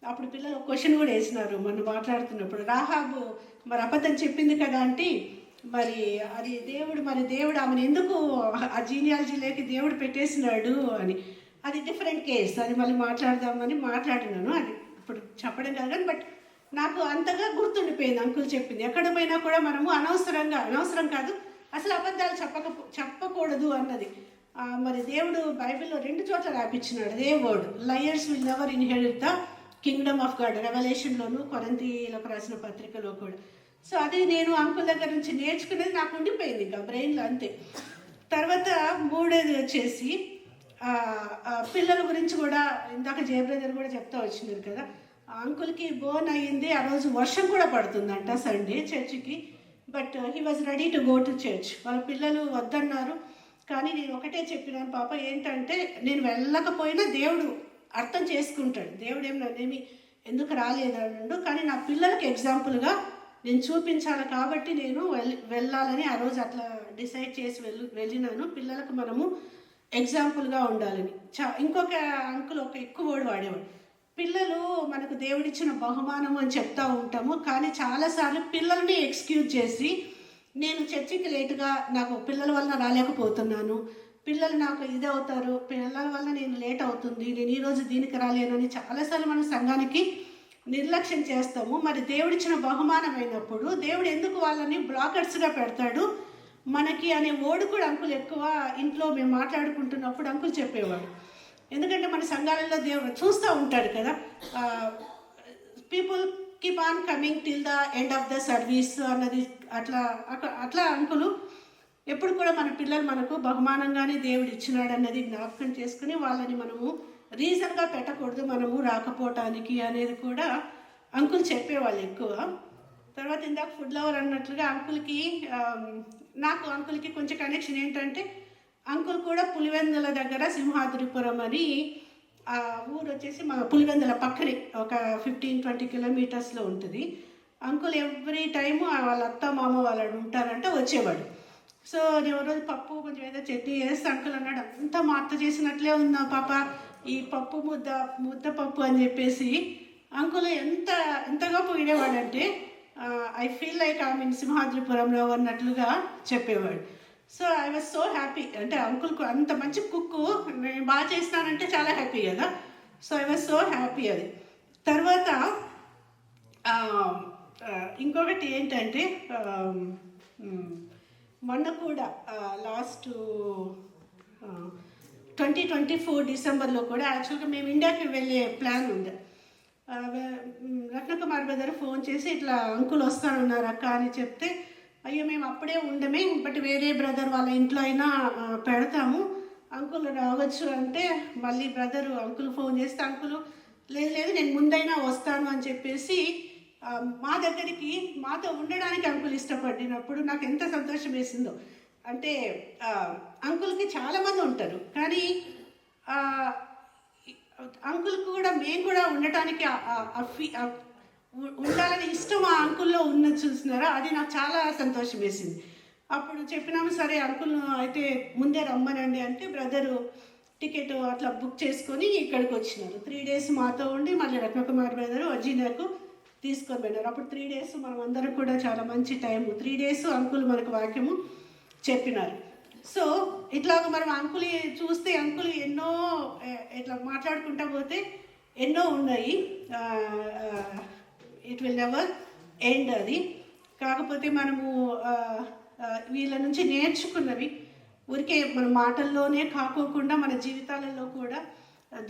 అప్పుడు పిల్లలు ఒక క్వశ్చన్ కూడా వేసినారు మనం మాట్లాడుతున్నప్పుడు, రాహాబు మరి అబద్ధం చెప్పింది కదా ఆంటీ, మరి అది దేవుడు ఆమెను ఎందుకు ఆ జీనియాలజీలోకి దేవుడు పెట్టేసినాడు అని. అది డిఫరెంట్ కేస్, అది మళ్ళీ మాట్లాడదామని మాట్లాడినాను. అది ఇప్పుడు చెప్పడం కాదు కానీ బట్ నాకు అంతగా గుర్తుండిపోయింది అంకుల్ చెప్పింది. ఎక్కడ పోయినా కూడా మనము అనవసరం కాదు అసలు అబద్ధాలు చెప్పకూడదు అన్నది. మరి దేవుడు బైబిల్లో 2 చోట్ల రాపించినాడు అదే word, liars will never inherit the kingdom of God, రెవల్యూషన్లోను కొరింథీయులకు రాసిన పత్రికలో కూడా. సో అది నేను అంకుల్ దగ్గర నుంచి నేర్చుకునేది నాకు ఉండిపోయింది ఇంకా బ్రెయిన్లో అంతే. తర్వాత మూడోది వచ్చేసి పిల్లల గురించి కూడా ఇందాక జయబ్రదర్ కూడా చెప్తా వచ్చినారు కదా, అంకుల్కి బోన్ అయ్యింది. ఆ రోజు వర్షం కూడా పడుతుందంట సండే చర్చికి, but he was ready to go to church. వాళ్ళ పిల్లలు వద్దన్నారు, కానీ నేను ఒకటే చెప్పినాను, పాప ఏంటంటే నేను వెళ్ళకపోయినా దేవుడు అర్థం చేసుకుంటాడు, దేవుడు నన్నేమి ఎందుకు రాలేదన్నాడు, కానీ నా పిల్లలకి ఎగ్జాంపుల్గా నేను చూపించాలి కాబట్టి నేను వెళ్ళాలని ఆ రోజు అట్లా డిసైడ్ చేసి వెళ్ళినాను. పిల్లలకు మనము ఎగ్జాంపుల్గా ఉండాలని. ఇంకొక అంకుల్ ఒక ఎక్కువ వర్డ్ వాడేవాడు, పిల్లలు మనకు దేవుడిచ్చిన బహుమానం అని చెప్తూ ఉంటాము, కానీ చాలాసార్లు పిల్లల్ని ఎక్స్క్యూజ్ చేసి నేను చర్చికి లేటుగా, నాకు పిల్లల వలన రాలేకపోతున్నాను, పిల్లలు నాకు ఇది అవుతారు, పిల్లల వల్ల నేను లేట్ అవుతుంది, నేను ఈరోజు దీనికి రాలేనని చాలాసార్లు మన సంఘానికి నిర్లక్ష్యం చేస్తాము. మరి దేవుడిచ్చిన బహుమానం అయినప్పుడు దేవుడు ఎందుకు వాళ్ళని బ్లాకర్స్గా పెడతాడు మనకి అనే ఓడు కూడా అంకుల్ ఎక్కువ ఇంట్లో మేము మాట్లాడుకుంటున్నప్పుడు అంకుల్ చెప్పేవాడు. ఎందుకంటే మన సంఘాలలో దేవుడు చూస్తూ ఉంటాడు కదా, people keep on coming till the end of the service అన్నది. అట్లా అంకులు ఎప్పుడు కూడా మన పిల్లలు మనకు బహుమానంగానే దేవుడు ఇచ్చినాడు అన్నది జ్ఞాపకం చేసుకుని వాళ్ళని మనము రీజన్గా పెట్టకూడదు మనము రాకపోవటానికి అనేది కూడా అంకుల్ చెప్పేవాళ్ళు ఎక్కువ. తర్వాత ఇందాక ఫుడ్ లవర్ అన్నట్లుగా అంకుల్కి కొంచెం కనెక్షన్ ఏంటంటే, అంకుల్ కూడా పులివెందుల దగ్గర సింహాద్రిపురం అని ఆ ఊరు వచ్చేసి మా పులివెందుల పక్కనే ఒక 15-20 కిలోమీటర్స్లో ఉంటుంది. అంకుల్ ఎవ్రీ టైము వాళ్ళ అత్త మామ వాళ్ళు ఉంటారంటే వచ్చేవాడు. సో నేను రోజు పప్పు కొంచెం ఏదో చట్నీ వేస్తే అంకుల్ అన్నాడు, అంతా మా అత్త చేసినట్లే ఉందా పాప ఈ పప్పు ముద్దపప్పు అని చెప్పేసి అంకుల్ ఎంతగా పొగిడేవాడంటే I feel like I mean సింహాద్రిపురంలో అన్నట్లుగా చెప్పేవాడు. So I was so happy, అంటే అంకుల్కు అంత మంచి కుక్కు నేను బాగా చేస్తానంటే చాలా హ్యాపీ కదా. So I was so happy అది. తర్వాత ఇంకొకటి ఏంటంటే మొన్న కూడా లాస్ట్ 2024 డిసెంబర్లో కూడా యాక్చువల్గా మేము ఇండియాకి వెళ్ళే ప్లాన్ ఉంది. రత్నకుమార్ బ్రదర్ ఫోన్ చేసి ఇట్లా అంకుల్ వస్తానున్నారు అక్క అని చెప్తే, అయ్యో మేము అప్పుడే ఉండమే, బట్ వేరే బ్రదర్ వాళ్ళ ఇంట్లో అయినా పెడతాము, అంకుల్ రావచ్చు అంటే, మళ్ళీ బ్రదరు అంకుల్ ఫోన్ చేస్తే అంకుల్ లేదు లేదు నేను ముందైనా వస్తాను అని చెప్పేసి మా దగ్గరికి మాతో ఉండడానికి అంకుల్ ఇష్టపడినప్పుడు నాకు ఎంత సంతోషం వేసిందో. అంటే అంకుల్కి చాలామంది ఉంటారు, కానీ అంకుల్ కూడా మేము కూడా ఉండటానికి ఉండాలని ఇష్టం ఆ అంకుల్లో ఉన్నది చూసినారా, అది నాకు చాలా సంతోషం వేసింది. అప్పుడు చెప్పినాము సరే అంకుల్ అయితే ముందే రమ్మనండి అంటే బ్రదరు టికెట్ అట్లా బుక్ చేసుకొని ఇక్కడికి వచ్చినారు. 3 days మాతో ఉండి మళ్ళీ రత్నకుమార్ బ్రదరు వర్జీనియాకు తీసుకొని వెళ్ళారు. అప్పుడు 3 days మనం అందరం కూడా చాలా మంచి టైము. 3 days అంకుల్ మనకు వాక్యము చెప్పినారు. సో ఇట్లాగ మనం అంకుల్ చూస్తే అంకుల్ ఎన్నో ఇట్లా మాట్లాడుకుంటా పోతే ఎన్నో ఉన్నాయి. ఇట్ విల్ నెవర్ ఎండ్ అది. కాకపోతే మనము వీళ్ళ నుంచి నేర్చుకున్నవి ఊరికే మన మాటల్లోనే కాకోకుండా మన జీవితాలలో కూడా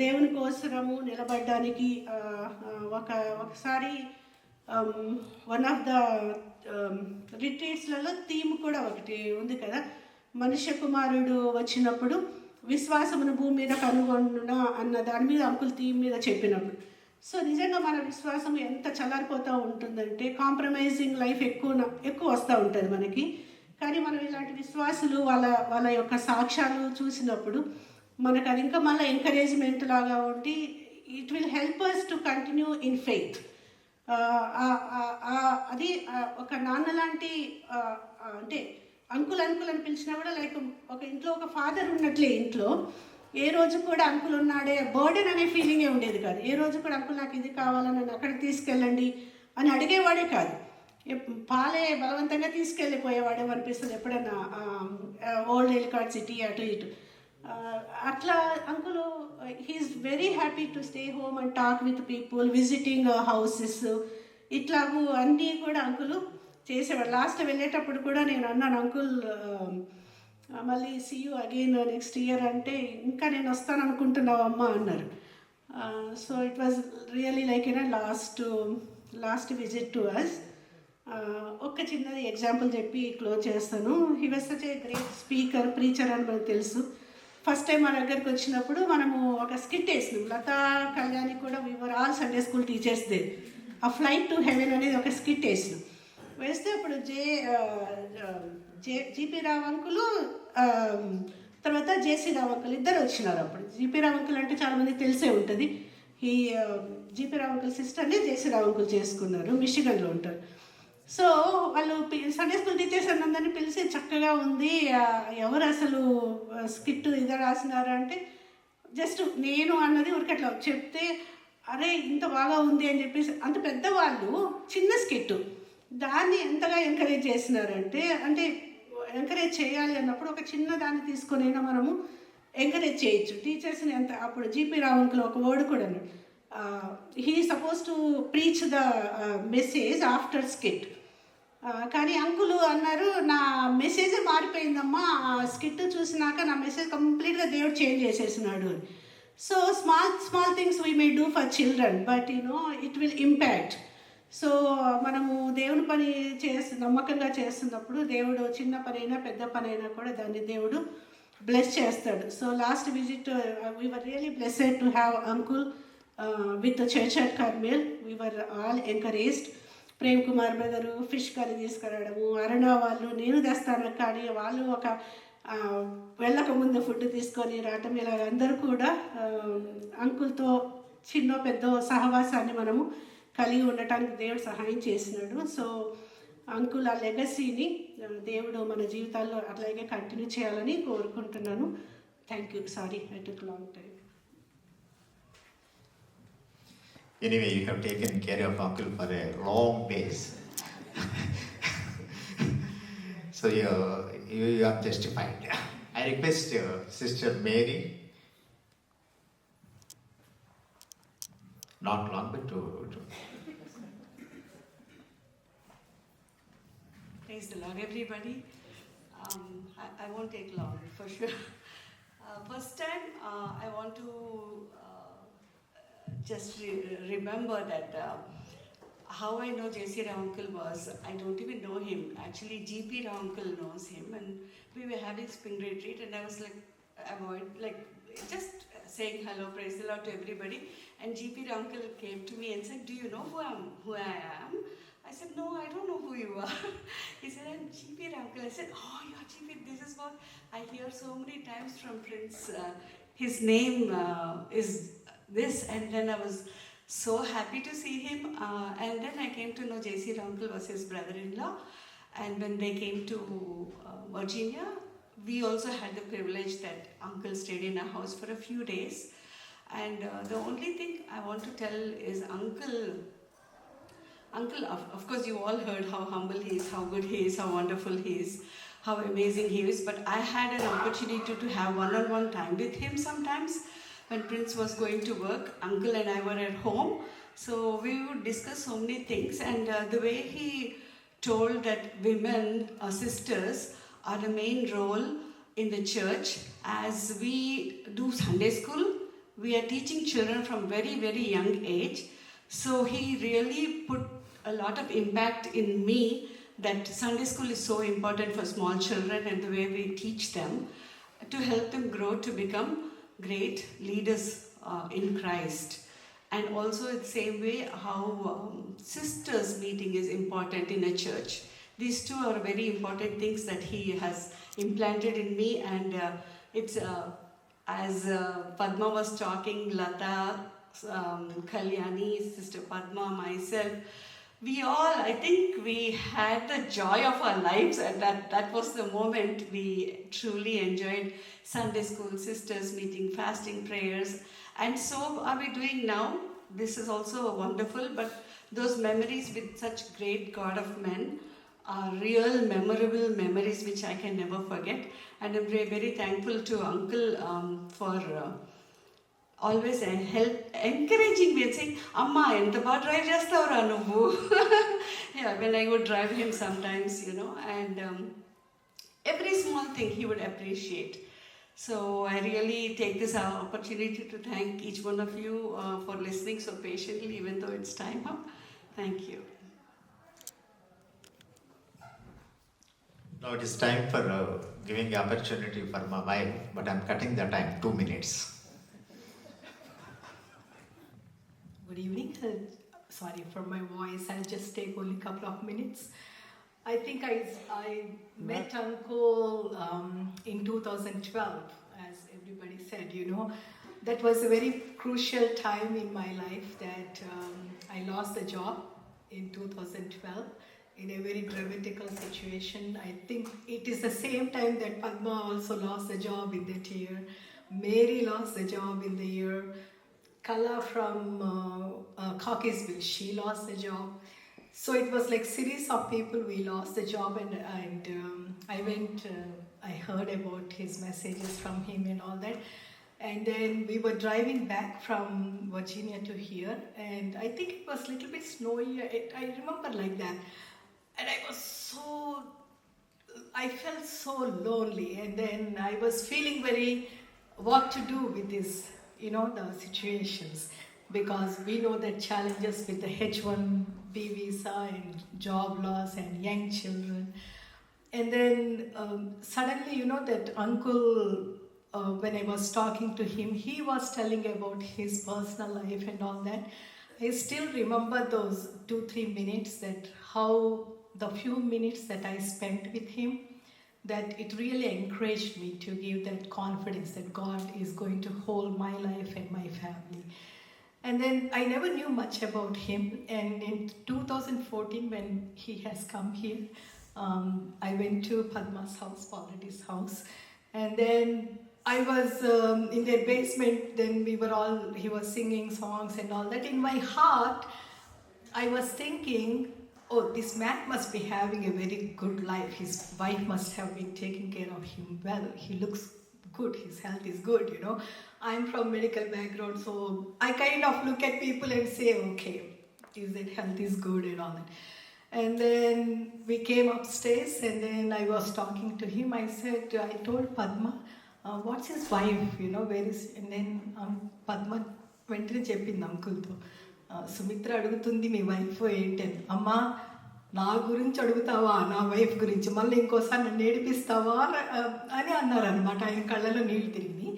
దేవుని కోసము నిలబడడానికి ఒకసారి వన్ ఆఫ్ ద రిట్రీట్స్లలో థీమ్ కూడా ఒకటి ఉంది కదా, మనుష్య కుమారుడు వచ్చినప్పుడు విశ్వాసమును భూమి మీద కనుగొన్న అన్న దాని మీద అంకుల్ థీమ్ మీద చెప్పినప్పుడు. సో నిజంగా మన విశ్వాసం ఎంత చల్లారిపోతూ ఉంటుందంటే కాంప్రమైజింగ్ లైఫ్ ఎక్కువ వస్తూ ఉంటుంది మనకి. కానీ మనం ఇలాంటి విశ్వాసులు వాళ్ళ యొక్క సాక్ష్యాలు చూసినప్పుడు మనకు అది ఇంకా మళ్ళీ ఎంకరేజ్మెంట్ లాగా ఉండి it will help us to continue in faith. అది ఒక నాన్న లాంటి అంటే అంకుల్ అని పిలిచినా కూడా లైక్ ఒక ఇంట్లో ఒక ఫాదర్ ఉన్నట్లే. ఇంట్లో ఏ రోజు కూడా అంకుల్ ఉన్నాడే బర్డెన్ అనే ఫీలింగే ఉండేది కాదు. ఏ రోజు కూడా అంకుల్ నాకు ఇది కావాలని నన్ను అక్కడికి తీసుకెళ్ళండి అని అడిగేవాడే కాదు. పాలే బలవంతంగా తీసుకెళ్ళిపోయేవాడే అనిపిస్తుంది ఎప్పుడైనా ఓల్డ్ ఎలికాట్ సిటీ అటు ఇటు. అట్లా uncle he is very happy to stay home and talk with people, visiting houses, ఇట్లాగూ అన్నీ కూడా అంకుల్ చేసేవాడు. లాస్ట్ వెళ్ళేటప్పుడు కూడా నేను అన్నాను అంకుల్ మళ్ళీ see you again next year అంటే, ఇంకా నేను వస్తాను అనుకుంటున్నావు అమ్మ అన్నారు. So it was really like last visit to us. ఒక చిన్నది ఎగ్జాంపుల్ చెప్పి క్లోజ్ చేస్తాను. He was such a great speaker, preacher అని మనకు తెలుసు. ఫస్ట్ టైం మా దగ్గరికి వచ్చినప్పుడు మనము ఒక స్కిట్ వేసినాం. లతా కళ్యాణి కూడా we were all Sunday school teachers they. ఆ ఫ్లైట్ టు హెవెన్ అనేది ఒక స్కిట్ వేసినాం. వేస్తే అప్పుడు జీపీ రావు అంకులు తర్వాత జేసీ రావు అంకుల్ ఇద్దరు వచ్చినారు. అప్పుడు జీపీ రావు అంకుల్ అంటే చాలామందికి తెలిసే ఉంటుంది. ఈ జీపీ రావు అంకుల్ సిస్టర్ని జేసీ రావు అంకుల్ చేసుకున్నారు, మిషిగన్లో ఉంటారు. సో వాళ్ళు సండే స్కూల్ టీచర్స్ అందరినీ పిలిచి చక్కగా ఉంది, ఎవరు అసలు స్కిట్ ఇదే రాసినారు అంటే జస్ట్ నేను అన్నది ఊరికి అట్లా చెప్తే అరే ఇంత బాగా ఉంది అని చెప్పేసి, అంత పెద్దవాళ్ళు చిన్న స్కిట్ దాన్ని ఎంతగా ఎంకరేజ్ చేసినారంటే, అంటే ఎంకరేజ్ చేయాలి అన్నప్పుడు ఒక చిన్న దాన్ని తీసుకొనైనా మనము ఎంకరేజ్ చేయొచ్చు టీచర్స్ని. ఎంత అప్పుడు జీపీ రావు అంకుల్ ఒక వర్డ్ కూడా అన్నాడు, he suppose to preach the message after skit. కానీ అంకులు అన్నారు నా మెసేజే మారిపోయిందమ్మా, స్కిట్ చూసినాక నా మెసేజ్ కంప్లీట్గా దేవుడు చేంజ్ చేసేసినాడు. So small things we may do for children but it will impact. So మనము దేవుని పని నమ్మకంగా చేస్తున్నప్పుడు దేవుడు చిన్న పని అయినా పెద్ద పని అయినా కూడా దాన్ని దేవుడు బ్లెస్ చేస్తాడు. So last visit we were really blessed to have uncle with church at Carmel. We were all encouraged. Prem Kumar brother fish curry తీసుకురావడము, అరుణ వాళ్ళు నేను తెస్తాను కానీ వాళ్ళు ఒక వెళ్ళక ముందు ఫుడ్ తీసుకొని రావటం, ఇలా అందరూ కూడా అంకుల్తో చిన్న పెద్ద సహవాసాన్ని మనము కలిగి ఉండటానికి దేవుడు సహాయం చేసినాడు. సో అంకుల్ ఆ లెగసీని దేవుడు మన జీవితాల్లో అట్లాగే కంటిన్యూ చేయాలని కోరుకుంటున్నాను. Thank you. Sorry I took long time. Anyway, you have taken care of uncle for a long days. So you are justified. I request Sister Mary, not long but to Praise the Lord, everybody. I won't take long, for sure. First time, I want to just remember that how I know J.C. Rao uncle was, I don't even know him. Actually, G.P. Rao uncle knows him, and we were having spring retreat, and I was just saying hello, praise the Lord to everybody. And G.P. Rao uncle came to me and said, "Do you know who I am?" I said, "No, I don't know who you are." He said, "I'm G.P. Rao uncle." I said, "Oh, you're G.P. This is what I hear so many times from Prince. His name is this." And then I was so happy to see him. And then I came to know J.C. Rao uncle was his brother-in-law. And when they came to Virginia, we also had the privilege that uncle stayed in our house for a few days. And the only thing I want to tell is uncle, of course you all heard how humble he is, how good he is, how wonderful he is, how amazing he is. But I had an opportunity to have one-on-one time with him sometimes. When Prince was going to work, uncle and I were at home. So we would discuss so many things. And the way he told that women or sisters are the main role in the church. As we do Sunday school, we are teaching children from very, very young age. So he really put a lot of impact in me that Sunday school is so important for small children, and the way we teach them to help them grow to become great leaders in Christ. And also the same way how sisters meeting is important in a church. These two are very important things that he has implanted in me. And it's as Padma was talking, Lata, Kalyani, Sister Padma, myself, we all, I think we had the joy of our lives, and that was the moment we truly enjoyed Sunday school, sisters meeting, fasting, prayers. And so are we doing now. This is also wonderful, but those memories with such great God of men are real memorable memories which I can never forget. And I'm very, very thankful to Uncle for always encouraging me and saying, "Amma, enta ba drive chestavara nuvvu." Yeah, when I would drive him sometimes, and every small thing he would appreciate. So I really take this opportunity to thank each one of you for listening so patiently, even though it's time up. Thank you. Now it is time for giving opportunity for my wife, but I'm cutting the time, 2 minutes. Good evening. Sorry for my voice. I'll just take only a couple of minutes. I think I met Uncle in 2012, as everybody said. That was a very crucial time in my life that I lost the job in 2012 in a very dramatical situation. I think it is the same time that Padma also lost the job in that year. Mary lost the job in the year. Kala from Caucasville, she lost the job. So it was like series of people we lost the job, and I went, I heard about his messages from him and all that. And then we were driving back from Virginia to here, and I think it was a little bit snowy. I remember like that. And I felt so lonely, and then I was feeling what to do with this, the situations, because we know that challenges with the H-1B visa and job loss and young children. And then suddenly, that Uncle, when I was talking to him, he was telling about his personal life and all that. I still remember those 2-3 minutes, that how the few minutes that I spent with him, that it really encouraged me to give that confidence that God is going to hold my life and my family. And then I never knew much about him. And in 2014, when he has come here, I went to Padma's house, Pauladi's house. And then I was in their basement. Then he was singing songs and all that. In my heart, I was thinking, oh, this man must be having a very good life. His wife must have been taking care of him well. He looks good. His health is good, I'm from medical background, so I kind of look at people and say, okay, is that health is good and all that. And then we came upstairs, and then I was talking to him. I told Padma, what's his wife, where is, and then Padma వెంటనే చెప్పింది అంకుల్తో, సుమిత్ర అడుగుతుంది మీ wife ఏంటని. అమ్మా నా గురించి అడుగుతావా, నా wife గురించి, మళ్ళీ ఇంకోసారి నన్ను ఏడిపిస్తావా అని అన్నారనమాట. ఆయన కళ్ళలో నీళ్ళు తిరిగి.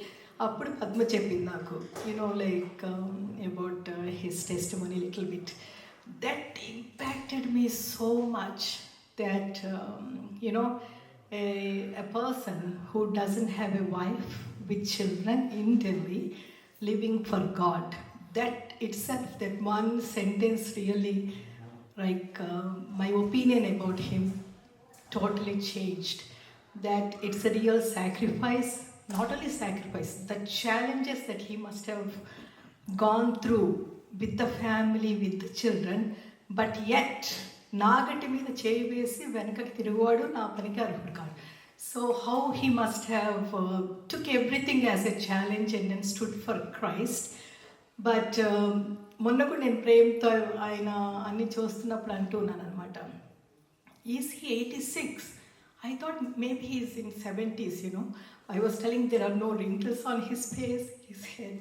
అప్పుడు పద్మ చెప్పింది నాకు, like about his testimony little bit. That impacted me so much that a person who doesn't have a wife with children in Delhi living for God, that itself, that one sentence really, like my opinion about him totally changed. That it's a real sacrifice, not only sacrifice, the challenges that he must have gone through with the family, with the children, but yet నాగటి మీద చేయి వేసి వెనకకి తిరుగువాడు నా పనికి అర్హుడు కాదు. So how he must have took everything as a challenge and then stood for Christ. But మొన్న కూడా నేను ప్రేమతో ఆయన అన్ని చూస్తున్నప్పుడు అంటున్నాను అనమాట, is he 86? I thought maybe he's in 70s, I was telling there are no wrinkles on his face, his head.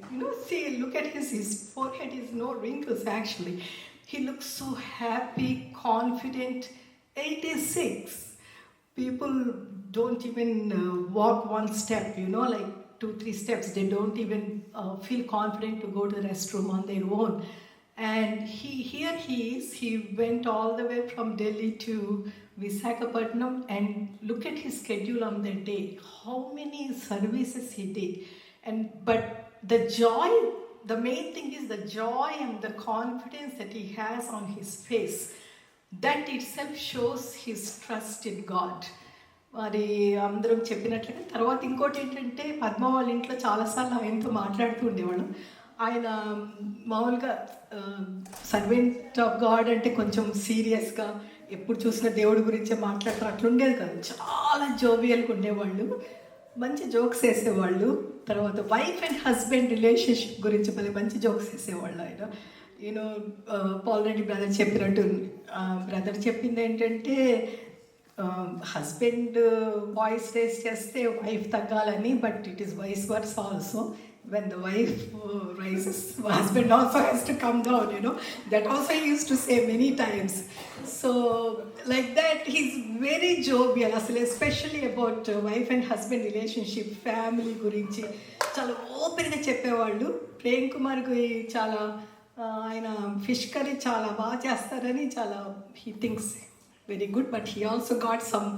See, look at his forehead is no wrinkles actually. He looks so happy, confident. 86. People don't even walk one step, like 2-3 steps. They don't even feel confident to go to the restroom on their own. And he went all the way from Delhi to Visakhapatnam, and look at his schedule on that day. How many services he did. But the joy, the main thing is the joy and the confidence that he has on his face. That itself shows his trust in God. మరి అందరం చెప్పినట్లుగా తర్వాత ఇంకోటి ఏంటంటే, పద్మ వాళ్ళ ఇంట్లో చాలాసార్లు ఆయనతో మాట్లాడుతూ ఉండేవాళ్ళు. ఆయన మామూలుగా సర్వెంట్ ఆఫ్ గాడ్ అంటే కొంచెం సీరియస్గా ఎప్పుడు చూసినా దేవుడి గురించే మాట్లాడతారు, అట్లుండేది కాదు. చాలా జోవియల్గా ఉండేవాళ్ళు, మంచి జోక్స్ వేసేవాళ్ళు. తర్వాత వైఫ్ అండ్ హస్బెండ్ రిలేషన్షిప్ గురించి మళ్ళీ మంచి జోక్స్ వేసేవాళ్ళు ఆయన. పాల్ రెడ్డి బ్రదర్ చెప్పినట్టు, బ్రదర్ చెప్పింది ఏంటంటే, హస్బెండ్ వాయిస్ రేస్ చేస్తే వైఫ్ తగ్గాలని, but it is vice versa also. When the wife rises, the husband also has to come down, That also he used to say many times. So, like that, he's very jovial, especially about wife and husband relationship, family gurinchi. Chala open ga cheppevallu. Prem Kumar gu chala aina fish curry chala baa chestarani chala he thinks very good, but he also got some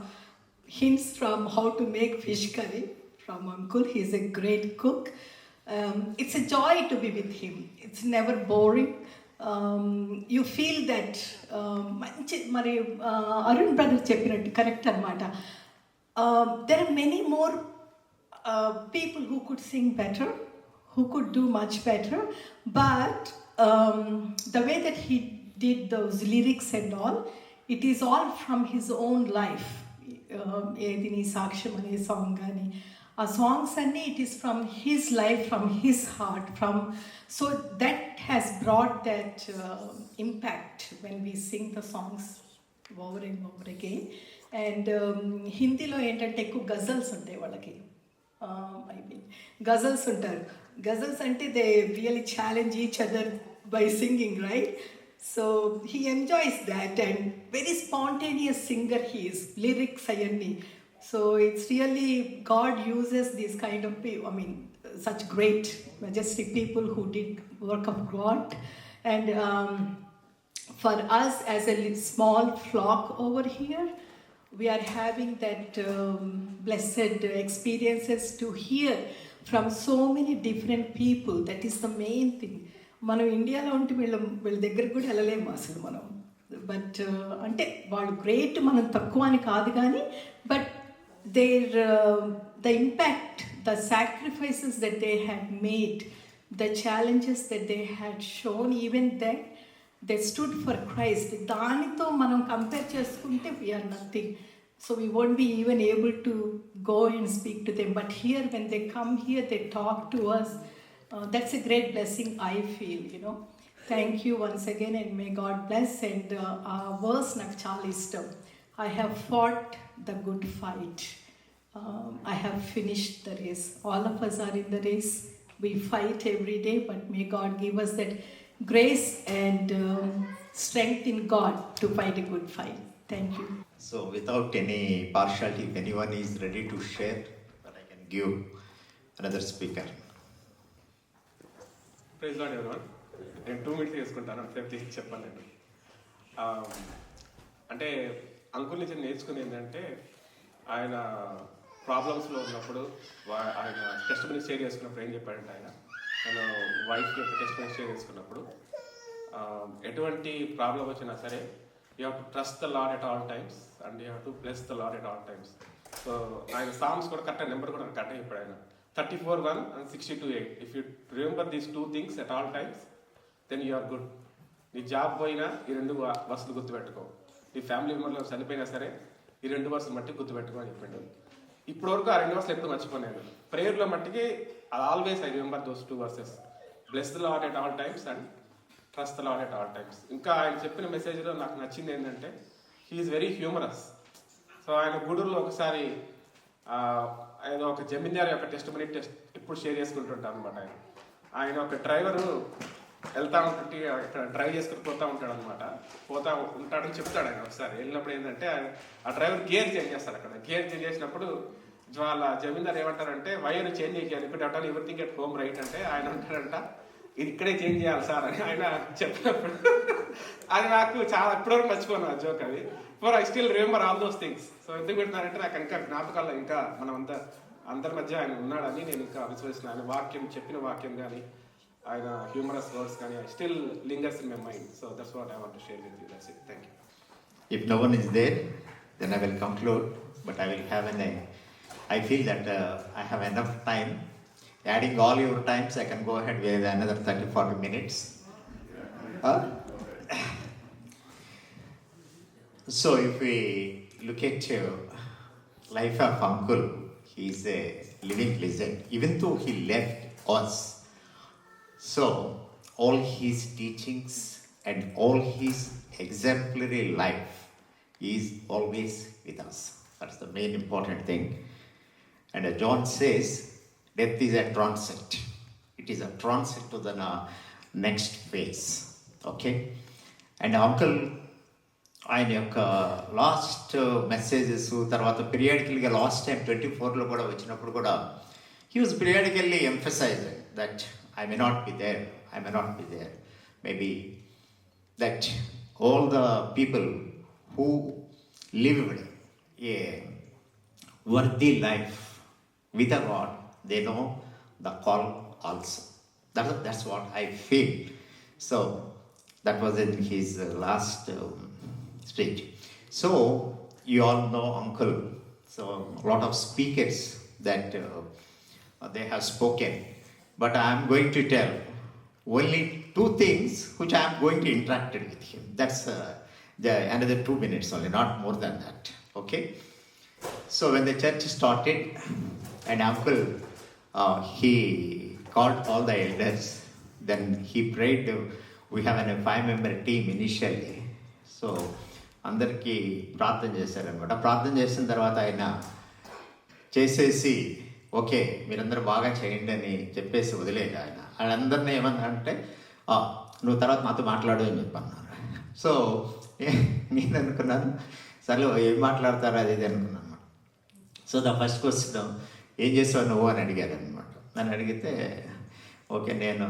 hints from how to make fish curry from uncle. He's a great cook. It's a joy to be with him. It's never boring. You feel that మరి Arun brother చెప్పినట్టు correct అనమాట. There are many more people who could sing better, who could do much better, but the way that he did those lyrics and all, it is all from his own life. ఏదిని సాక్ష్యం అనే song కానీ ఆ songs అన్నీ it is from his life, from his heart, so that has brought that impact when we sing the songs over and over again. And హిందీలో ఏంటంటే ఎక్కువ ghazals ఉంటాయి వాళ్ళకి, గజల్స్ ఉంటారు. గజల్స్ అంటే they really challenge each other by singing, right? So he enjoys that, and very spontaneous singer he is, lyrics ayanni. So it's really, God uses these kind of people, such great, majestic people who did work of God. And for us as a small flock over here, we are having that blessed experiences to hear from so many different people. That is the main thing. మనం ఇండియాలో ఉంటే వీళ్ళ దగ్గరికి కూడా వెళ్ళలేము అసలు మనం. But అంటే వాళ్ళు గ్రేట్, మనం తక్కువ అని కాదు కానీ, but the impact, the sacrifices that they had made, the challenges that they had shown, even then they stood for Christ. దానితో మనం కంపేర్ చేసుకుంటే we are nothing. So we won't be even able to go and speak to them. But here, when they come here, they talk to us. That's a great blessing, I feel, Thank you once again, and may God bless. And our verse నాకు చాలా ఇష్టం. I have fought the good fight. I have finished the race. All of us are in the race. We fight every day, but may God give us that grace and strength in God to fight a good fight. Thank you. So without any partiality, if anyone is ready to share, then I can give another speaker. Praise Lord everyone. నేను 2 minutes తీసుకుంటాను, అంతసేపు చెప్పాను నేను. అంటే uncle నుంచి నేర్చుకుని ఏంటంటే ఆయన ప్రాబ్లమ్స్లో ఉన్నప్పుడు ఆయన టెస్టిమనీ షేర్ చేసుకున్నప్పుడు ఏం చెప్పాడంటే ఆయన వైఫ్ యొక్క టెస్టిమనీ షేర్ చేసుకున్నప్పుడు ఎటువంటి ప్రాబ్లం వచ్చినా సరే you have to trust the Lord at all times and you have to bless the Lord at all times. So ఆయన సాంగ్స్ కూడా కరెక్ట్, నెంబర్ కూడా కరెక్ట్ చెప్పాడు ఆయన 34:1 and 62:8. If you remember these 2 things at all times then you are good. నీ job పోయినా ఈ 2 వర్షాలు గుర్తుపెట్టుకో, నీ ఫ్యామిలీ మెంబర్లో చనిపోయినా సరే ఈ 2 వర్షాలు మట్టి గుర్తుపెట్టుకో అని చెప్పాడు. ఇప్పటివరకు ఆ 2 వర్షాలు ఎప్పుడు మర్చిపోయాను. ప్రేయర్లో మట్టికి always I remember those 2 verses. Bless the Lord at all times and trust the Lord at all times. ఇంకా ఆయన చెప్పిన మెసేజ్లో నాకు నచ్చింది ఏంటంటే హీఈస్ వెరీ హ్యూమరస్. సో ఆయన గూడూరులో ఒకసారి ఆయన ఒక జమీందారు యొక్క టెస్టిమనీ ఎప్పుడు షేర్ చేసుకుంటుంటాను అనమాట. ఆయన ఒక డ్రైవరు వెళ్తా ఉంటుంటే ఇక్కడ డ్రైవ్ చేసుకుని పోతూ ఉంటాడు అనమాట. పోతా ఉంటాడని చెప్తాడు ఆయన. ఒకసారి వెళ్ళినప్పుడు ఏంటంటే ఆ డ్రైవర్ గేర్ చేంజ్ చేస్తాడు. అక్కడ గేర్ చేంజ్ చేసినప్పుడు వాళ్ళ జమీందారు ఏమంటారంటే వైర్ చేంజ్ చేయాలి, ఇప్పుడు అట్లా ఎవ్రీథింగ్ ఎట్ హోమ్ రైట్ అంటే ఆయన అంటాడంట ఇది ఇక్కడే చేంజ్ చేయాలి సార్ అని ఆయన చెప్పినప్పుడు అది నాకు చాలా ఇప్పటివరకు మర్చిపోను ఆ జోక్. అది for I still remember all those things. So ఎందుకు పెట్టినారంటే నాకు ఇంకా జ్ఞాపకాల్లో ఇంకా మనం అందరి మధ్య ఆయన ఉన్నాడని నేను ఇంకా విశ్వసిస్తున్నాను. ఆయన వాక్యం చెప్పిన వాక్యం కానీ ఆయన హ్యూమరస్ వర్డ్స్ కానీ I still lingers in my mind. So that's what I want to share with you. That's it. Thank you. If no one is there, then I will conclude, but I will have I feel that I have enough time. Adding all your times, I can go ahead with another 30-40 minutes. So if we look at life of Uncle, he is a living legend. Even though he left us, so all his teachings and all his exemplary life is always with us. That's the main important thing. And John says, death is a transit. It is a transit to the next phase. Okay? And Uncle, ఆయన యొక్క last messages తర్వాత పీరియాడికల్గా last time 24లో కూడా వచ్చినప్పుడు కూడా he was periodically emphasised that I may not be there maybe that all the people who lived a worthy life with a God, they know the call also. That's what I feel. So that was in his last speech. So you all know Uncle. So a lot of speakers that they have spoken, but I am going to tell only 2 things which I am going to interact with him. That's another 2 minutes only, not more than that. Okay. So when the church started, and Uncle, he called all the elders, then he prayed. We have a 5-member team initially. So అందరికీ ప్రార్థన చేశారనమాట. ప్రార్థన చేసిన తర్వాత ఆయన చేసేసి okay మీరందరూ బాగా చేయండి అని చెప్పేసి వదిలేదు. ఆయన వాళ్ళందరినీ ఏమన్నా అంటే నువ్వు తర్వాత నాతో మాట్లాడు అని చెప్పన్నారు. సో నేను అనుకున్నాను సరే ఏం మాట్లాడతారు అది ఇది అనుకున్నాను. సో ద ఫస్ట్ క్వశ్చన్ ఏం చేసావు నువ్వు అని అడిగారు అనమాట. నన్ను అడిగితే ఓకే నేను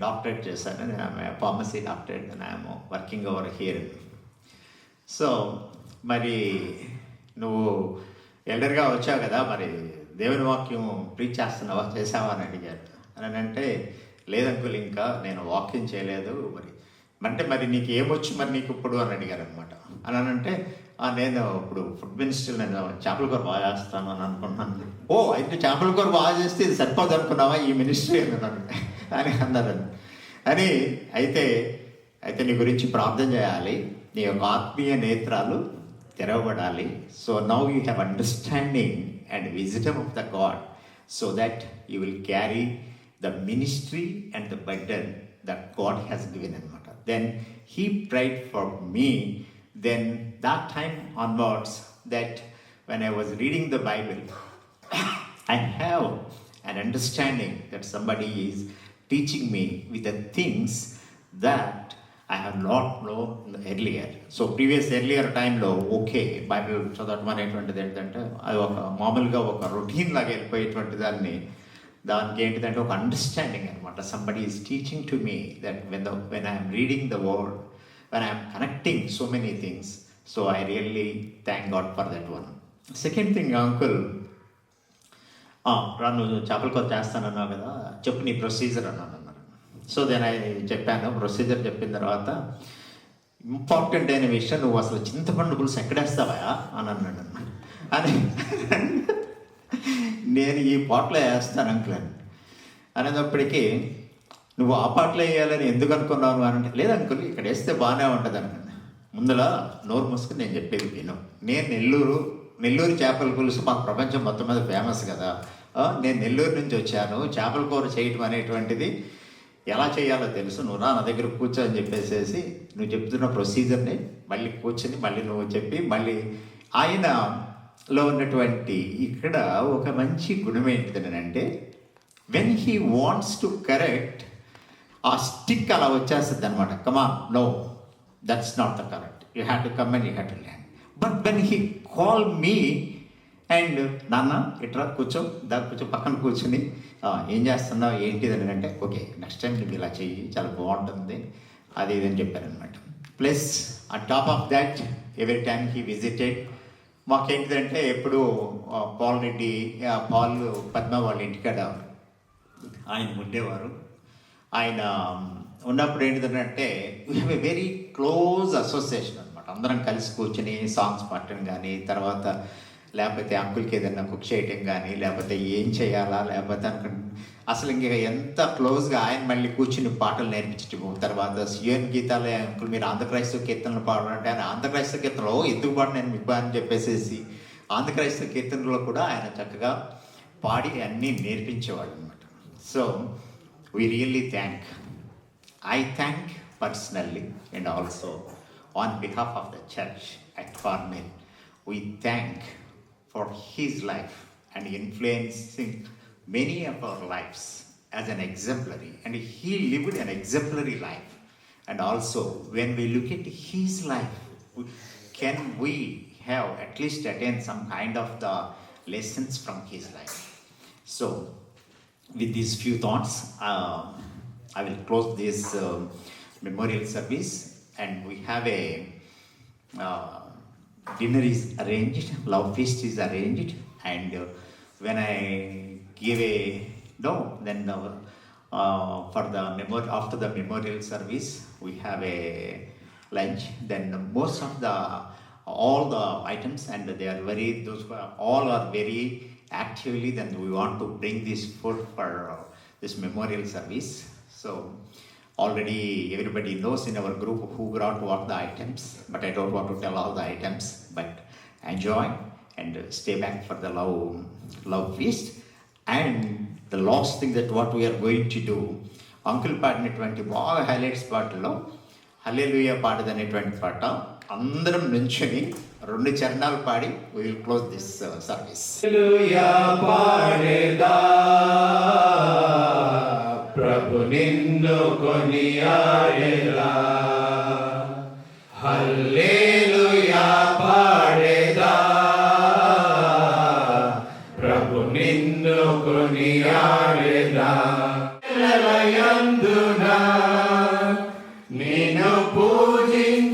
డాక్టరేట్ చేశాను, నేను ఫార్మసీ డాక్టరేట్, నేను వర్కింగ్ ఓవర్ హియర్. సో మరి నువ్వు ఎల్డర్గా వచ్చావు కదా, మరి దేవుని వాక్యం ప్రీచ్ చేస్తున్నావా చేసావా అని అడిగారు. అని అంటే లేదంకుల్ ఇంకా నేను వాక్యం చేయలేదు. మరి నీకు ఏమొచ్చు మరి నీకు ఇప్పుడు అని అడిగారు అనమాట. అని అంటే నేను ఇప్పుడు ఫుడ్ మినిస్టర్, నేను చేపల కూర బాగా చేస్తాను అని అనుకుంటున్నాను. ఓ అయితే చేపల కూర బాగా చేస్తే ఇది సరిపోదు అనుకున్నావా ఈ మినిస్ట్రీ అని అన్నారు. అని అయితే నీ గురించి ప్రార్థన చేయాలి, నీ యొక్క ఆత్మీయ నేత్రాలు తెరవబడాలి. So now you have understanding and wisdom of the God so that you will carry the ministry and the burden that God has given అనమాట. Then he prayed for me. Then that time onwards, that when I was reading the Bible, I have and understanding that somebody is teaching me with the things that I have not known earlier. So earlier టైంలో okay Bible చదవటం అనేటువంటిది ఏంటంటే అది ఒక మామూలుగా ఒక routine లాగా వెళ్ళిపోయేటువంటి దానికి ఏంటిదంటే ఒక అండర్స్టాండింగ్ అనమాట. Somebody is teaching to me that when I'm reading the word, when I'm connecting so many things. So I really thank God for that one. Second thing, uncle నువ్వు చేపల కూర చేస్తానన్నావు కదా, చెప్పు నీ ప్రొసీజర్ అన్నాను. సో దెన్ ఐ చెప్పాను procedure. చెప్పిన తర్వాత ఇంపార్టెంట్ అయిన విషయం, నువ్వు అసలు చింతపండు పులుసు ఎక్కడేస్తావా అని అన్నాడు. అని నేను ఈ పాటలో వేస్తాను అంకుల్ అనేటప్పటికీ, నువ్వు ఆ పాటలో వేయాలని ఎందుకు అనుకున్నావు అని అంటే, లేదు అంకుల్ ఇక్కడ వేస్తే బాగానే ఉంటుంది అన్నాను. ముందర నోరు మూసుకుని నేను చెప్పేది విను. నేను నెల్లూరు చేపల పులుసు మాకు ప్రపంచం మొత్తం మీద ఫేమస్ కదా. నేను నెల్లూరు నుంచి వచ్చాను, చేపల కూర చేయటం అనేటువంటిది ఎలా చేయాలో తెలుసు, నువ్వు నా దగ్గర కూర్చో అని చెప్పేసేసి నువ్వు చెప్తున్న ప్రొసీజర్ని మళ్ళీ కూర్చొని మళ్ళీ నువ్వు చెప్పి, మళ్ళీ ఆయనలో ఉన్నటువంటి ఇక్కడ ఒక మంచి గుణం ఏంటిదనంటే, when he wants to correct, ఆ స్టిక్ అలా వచ్చేస్తుంది అనమాట. కమా no, that's not the correct, you have to come and you have to land. But when he call me and నాన్న ఇట్రా కూర్చో, కూర్చో పక్కన కూర్చుని ఏం చేస్తున్నావు ఏంటిదని అంటే, ఓకే నెక్స్ట్ టైం నువ్వు ఇలా చెయ్యి, చాలా బాగుంటుంది అది ఇదని చెప్పారనమాట. Plus on top of that every time he visited, మాకేంటిదంటే ఎప్పుడు పాల్ రెడ్డి, పాల్ పద్మ వాళ్ళ ఇంటికాడ ఆయన ఉండేవారు. ఆయన ఉన్నప్పుడు ఏంటిదంటే we have a very close association అనమాట. అందరం కలిసి కూర్చొని సాంగ్స్ పాడటం కానీ, తర్వాత లేకపోతే అంకుల్కి ఏదైనా కుక్ చేయటం కానీ, లేకపోతే ఏం చేయాలా, లేకపోతే అసలు ఇంకా ఎంత క్లోజ్గా ఆయన మళ్ళీ కూర్చుని పాటలు నేర్పించటము. తర్వాత సియోన్ గీతాలే అంకుల్ మీరు ఆంధ్రక్రైస్తవ కీర్తనలు పాడాలంటే, ఆయన ఆంధ్రక్రైస్తవ కీర్తనలో ఎందుకు పాడు నేను మీకు అని చెప్పేసేసి ఆంధ్రక్రైస్తవ కీర్తనలో కూడా ఆయన చక్కగా పాడి అన్నీ నేర్పించేవాడు అనమాట. So we really I thank personally and also on behalf of the church at Carmel, we thank for his life and influencing many of our lives as an exemplary, and he lived an exemplary life. And also when we look at his life, can we have at least attained some kind of the lessons from his life? So with these few thoughts, I will close this memorial service, and we have a dinner is arranged, love feast is arranged, and when I give then for the after the memorial service we have a lunch. Then most of all the items, and they are all are very actively, then we want to bring this food for this memorial service. So already everybody knows in our group who brought what the items, but I don't want to tell all the items, but enjoy and stay back for the love feast. And the last thing that what we are going to do, Uncle పాడినటువంటి బాగా highlights పాటలో హల్లెలూయా పాడదనేటువంటి పాట అందరం నుంచుని 2 చరణాలు పాడి we will close this service. హల్లెలూయా పాడేదా ప్రభు నిన్ను కొనియాడేదా, హల్లెలూయా పాడేదా ప్రభు నిన్ను కొనియాడేదా. యందున నిన్ను పూజించ